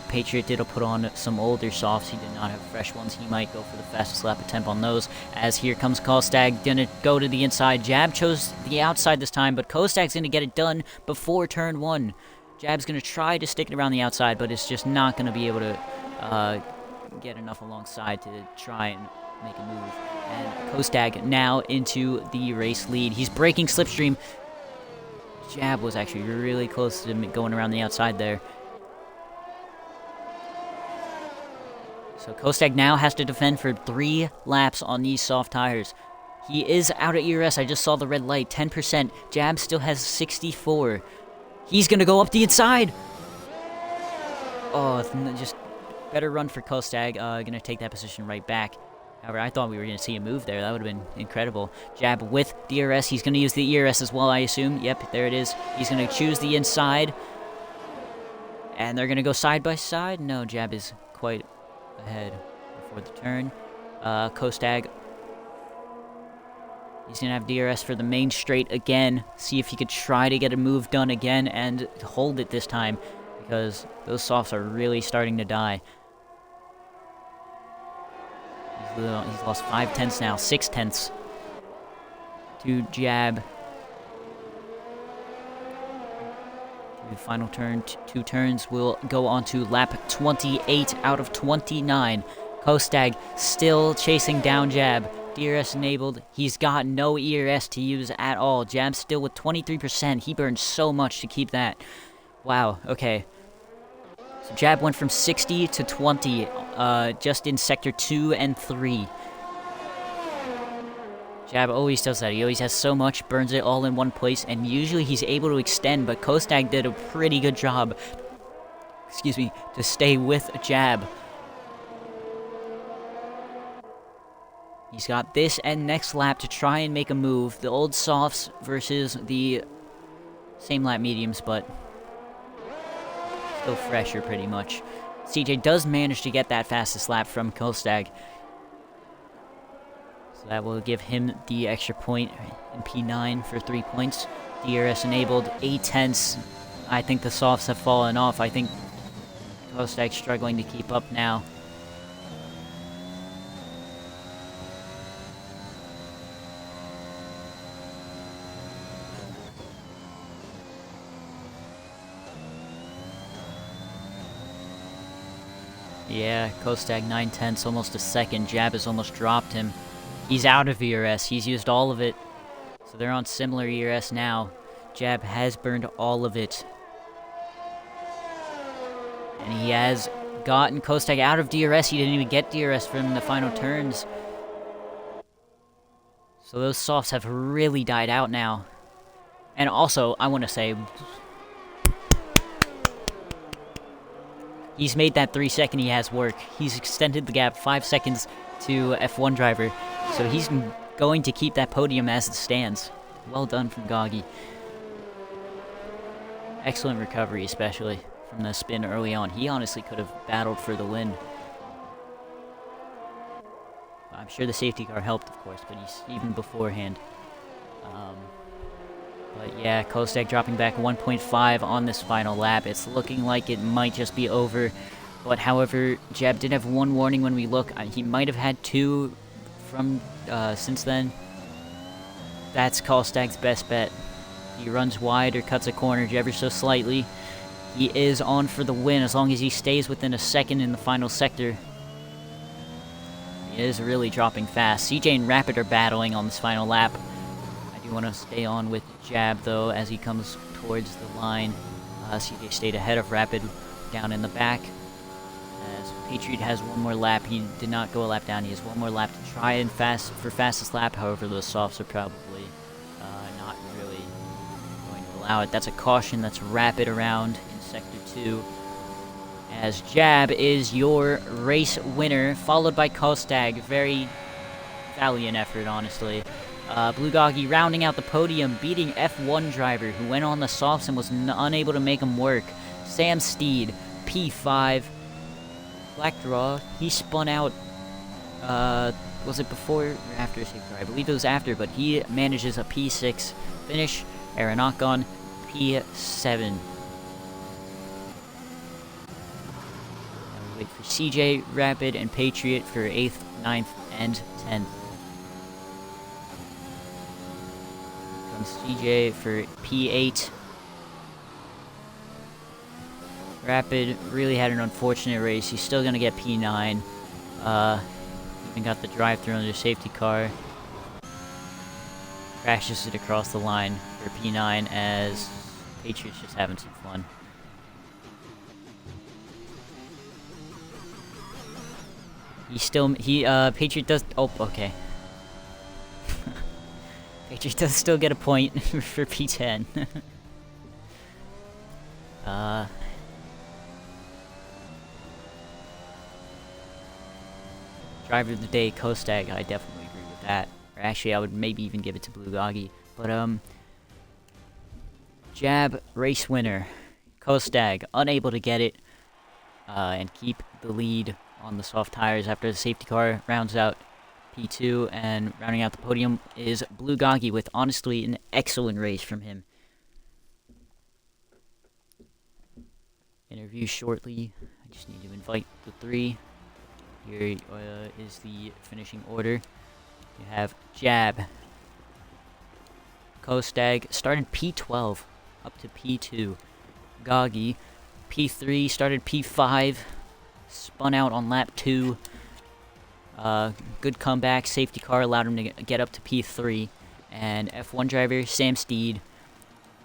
Speaker 1: Patriot did put on some older softs. He did not have fresh ones. He might go for the fastest lap attempt on those. As here comes Kostag, gonna go to the inside. Jab chose the outside this time, but Kostag's gonna get it done before turn 1. Jab's gonna try to stick it around the outside, but it's just not gonna be able to get enough alongside to try and make a move. And Kostag now into the race lead. He's breaking slipstream. Jab was actually really close to going around the outside there. So Kostag now has to defend for 3 laps on these soft tires. He is out of ERS. I just saw the red light. 10%. Jab still has 64. He's going to go up the inside. Oh, just better run for Kostag. Going to take that position right back. However, I thought we were going to see a move there. That would have been incredible. Jab with DRS. He's going to use the ERS as well, I assume. Yep, there it is. He's going to choose the inside. And they're going to go side by side. No, Jab is quite ahead before the turn. Kostag. He's going to have DRS for the main straight again. See if he could try to get a move done again and hold it this time, because those softs are really starting to die. He's lost 5 tenths now, 6 tenths to Jab. To the final turn, 2 turns will go on to lap 28 out of 29. Kostag still chasing down Jab. DRS enabled. He's got no ERS to use at all. Jab still with 23%. He burned so much to keep that. Wow, okay. So Jab went from 60 to 20 just in Sector 2 and 3. Jab always does that. He always has so much, burns it all in one place, and usually he's able to extend, but Kostag did a pretty good job, to stay with Jab. He's got this and next lap to try and make a move. The old softs versus the same lap mediums, but still fresher pretty much. CJ does manage to get that fastest lap from Kostag. So that will give him the extra point in P9 for 3 points. DRS enabled, 8 tenths. I think the softs have fallen off. I think Kostag's struggling to keep up now. Yeah, Kostag 9 tenths, almost a second. Jab has almost dropped him. He's out of ERS. He's used all of it. So they're on similar ERS now. Jab has burned all of it. And he has gotten Kostag out of DRS. He didn't even get DRS from the final turns. So those softs have really died out now. And also, I want to say, he's made that 3 second he has work. He's extended the gap 5 seconds to F1 driver. So he's going to keep that podium as it stands. Well done from Goggy. Excellent recovery, especially from the spin early on. He honestly could have battled for the win. I'm sure the safety car helped, of course, but he's even beforehand. But yeah, Kostag dropping back 1.5 on this final lap. It's looking like it might just be over. But however, Jab did have 1 warning when we look. He might have had 2 from since then. That's Kostag's best bet. He runs wide or cuts a corner ever so slightly. He is on for the win as long as he stays within a second in the final sector. He is really dropping fast. CJ and Rapid are battling on this final lap. I do want to stay on with Jab, though, as he comes towards the line. CJ stayed ahead of Rapid down in the back. As Patriot has 1 more lap. He did not go a lap down. He has 1 more lap to try and fastest lap. However, those softs are probably not really going to allow it. That's a caution. That's Rapid around in Sector 2. As Jab is your race winner, followed by Kostag. Very valiant effort, honestly. Blue Goggy rounding out the podium, beating F1 driver who went on the softs and was unable to make him work. Sam Steed, P5. Black Draw, he spun out, was it before or after safety car? I believe it was after, but he manages a P6 finish. Aranakon, P7. Now we wait for CJ, Rapid, and Patriot for 8th, 9th, and 10th. Comes CJ for P8. Rapid really had an unfortunate race. He's still gonna get P9. Even got the drive-through under safety car. Crashes it across the line for P9 as Patriots just having some fun. Patriot does, oh, okay. Patriot does still get a point for P10. Driver of the day, Kostag, I definitely agree with that. Or actually, I would maybe even give it to Blue Goggy. But, Jab, race winner. Kostag, unable to get it, and keep the lead on the soft tires after the safety car rounds out P2, and rounding out the podium is Blue Goggy with, honestly, an excellent race from him. Interview shortly. I just need to invite the three. Here is the finishing order. You have Jab. Kostag started P12 up to P2. Goggy, P3, started P5. Spun out on lap 2. Good comeback. Safety car allowed him to get up to P3. And F1 driver, Sam Steed.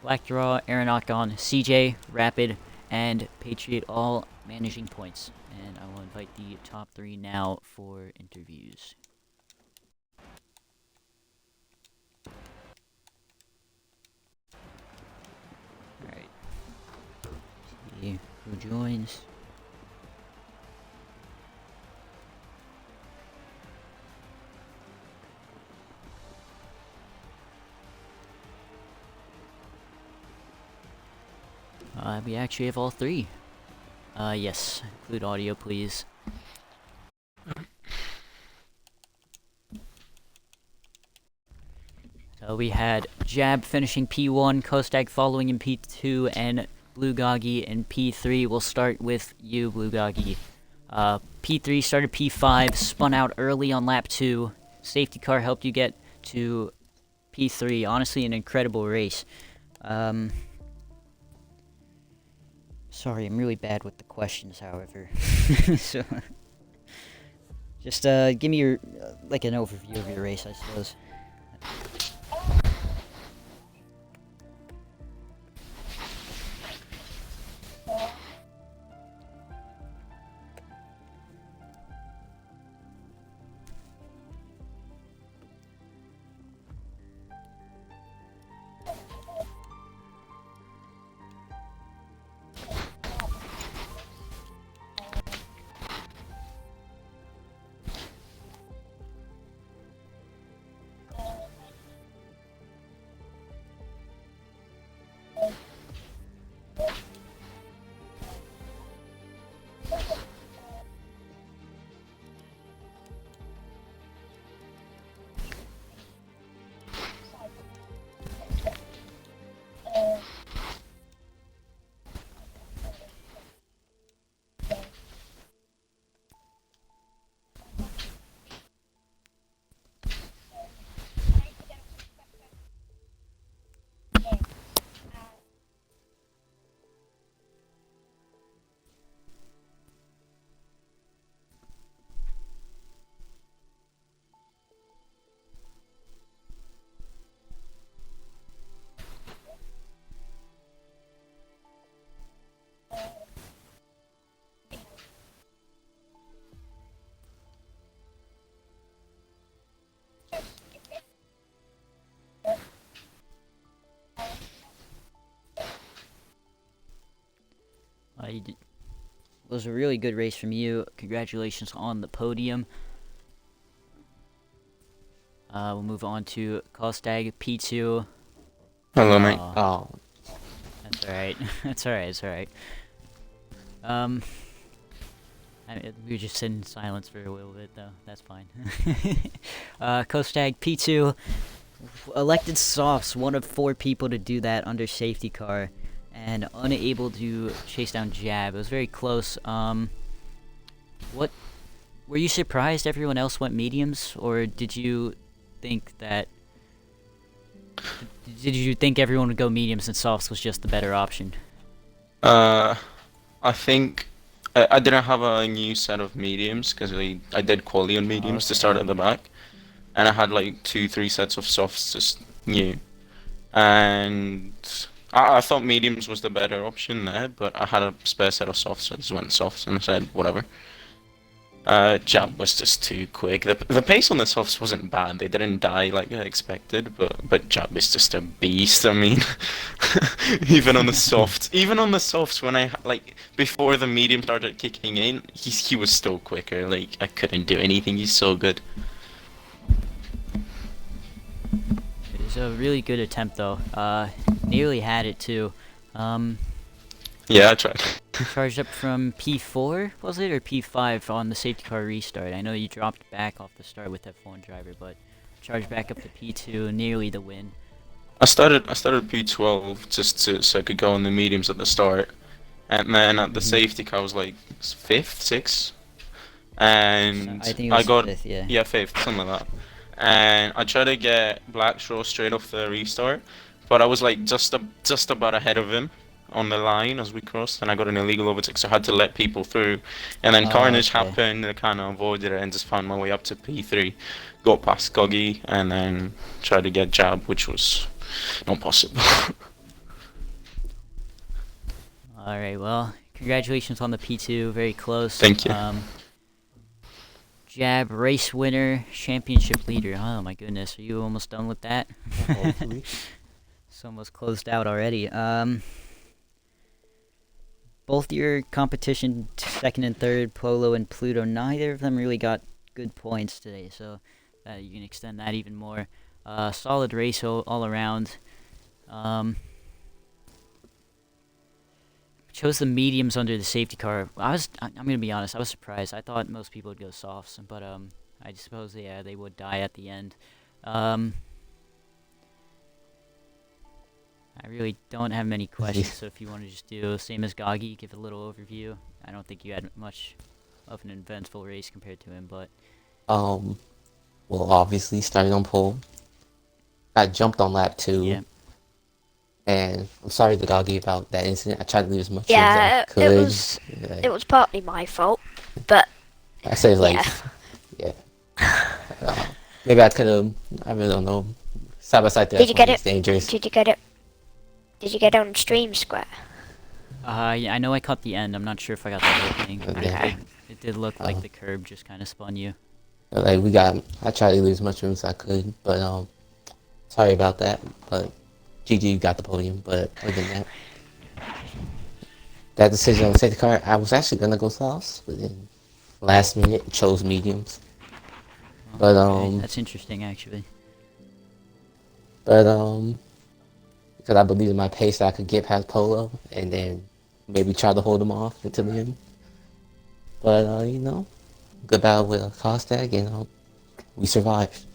Speaker 1: Black Draw, Aranakon, CJ, Rapid, and Patriot all managing points. And I will invite the top 3 now for interviews. Alright. See who joins. We actually have all 3. Yes, include audio, please. So we had Jab finishing P1, Kostag following in P2, and Blue Goggy in P3. We'll start with you, Blue Goggy. P3 started P5, spun out early on lap 2. Safety car helped you get to P3. Honestly, an incredible race. Sorry, I'm really bad with the questions, however. So, just give me your, like, an overview of your race, I suppose. It was a really good race from you. Congratulations on the podium. We'll move on to Kostag P2.
Speaker 2: Hello, mate. Oh.
Speaker 1: That's alright. That's alright, it's alright. We were just sitting in silence for a little bit, though. That's fine. Kostag P2 elected softs, one of 4 people to do that under safety car, and unable to chase down Jab. It was very close. What were you surprised everyone else went mediums, or did you think that? Did you think everyone would go mediums and softs was just the better option?
Speaker 2: I think I didn't have a new set of mediums because I did quali on mediums to
Speaker 1: Okay.
Speaker 2: start at the back, and I had like 2, 3 sets of softs just new, and I thought mediums was the better option there, but I had a spare set of softs, so I just went softs and I said whatever. Jab was just too quick. The pace on the softs wasn't bad. They didn't die like I expected, but Jab is just a beast. I mean, even on the softs, when I like before the medium started kicking in, he was still quicker. Like I couldn't do anything. He's so good.
Speaker 1: It was a really good attempt, though. Nearly had it too.
Speaker 2: Yeah, I tried.
Speaker 1: Charged up from P4, was it, or P5 on the safety car restart? I know you dropped back off the start with F1 driver, but charged back up to P2, nearly the win.
Speaker 2: I started P12 just so I could go on the mediums at the start, and then at the safety car I was like 5th, 6th, and
Speaker 1: I think it was
Speaker 2: got
Speaker 1: 5th, yeah.
Speaker 2: yeah 5th, something like that. And I tried to get Black Straw straight off the restart, but I was like just about ahead of him on the line as we crossed, and I got an illegal overtake, so I had to let people through. And then carnage
Speaker 1: Okay.
Speaker 2: happened, I kind of avoided it and just found my way up to P3, got past Goggy, and then tried to get Jab, which was not possible.
Speaker 1: Alright, well, congratulations on the P2, very close.
Speaker 2: Thank you.
Speaker 1: Jab, race winner, championship leader. Oh my goodness, are you almost done with that?
Speaker 3: Hopefully.
Speaker 1: It's almost closed out already. Both your competition, second and third, Polo and Pluto, neither of them really got good points today, so you can extend that even more. Solid race all around. Chose the mediums under the safety car. I'm gonna be honest, I was surprised. I thought most people would go softs, but I suppose they would die at the end. I really don't have many questions, so if you want to just do same as Goggy, give a little overview. I don't think you had much of an eventful race compared to him, but
Speaker 3: Well, obviously started on pole. Got jumped on lap 2.
Speaker 1: yeah.
Speaker 3: And I'm sorry to Goggy about that incident. I tried to leave as much
Speaker 4: Yeah,
Speaker 3: as I could.
Speaker 4: it was partly my fault, but
Speaker 3: I said like,
Speaker 4: yeah.
Speaker 3: maybe I could have. I really don't know. Side by side,
Speaker 4: Did you get
Speaker 3: it's
Speaker 4: it?
Speaker 3: dangerous.
Speaker 4: Did you get it? Did you get on stream square?
Speaker 1: Yeah, I know I caught the end. I'm not sure if I got the whole thing.
Speaker 3: Yeah.
Speaker 1: It did look like the curb just kind of spun you.
Speaker 3: Like I tried to leave as much room as I could, but sorry about that. But GG got the podium. But other than that, that decision on the safety car, I was actually gonna go softs, but then last minute chose mediums. But
Speaker 1: Okay, that's interesting, actually.
Speaker 3: because I believe in my pace, I could get past Polo and then maybe try to hold him off until the end. But good battle with Kostag, and we survived.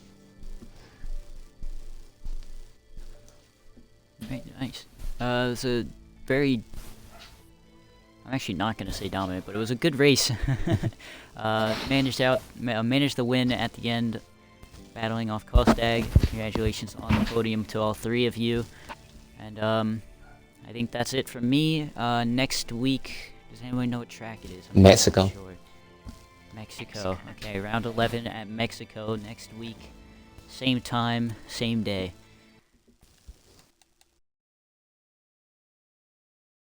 Speaker 1: Right, nice. It was a very... I'm actually not going to say dominant, but it was a good race. Managed the win at the end, battling off Kostag. Congratulations on the podium to all 3 of you. And I think that's it from me. Next week, does anyone know what track it is? I'm not
Speaker 3: Mexico.
Speaker 1: sure. Mexico. Okay, round 11 at Mexico next week. Same time, same day.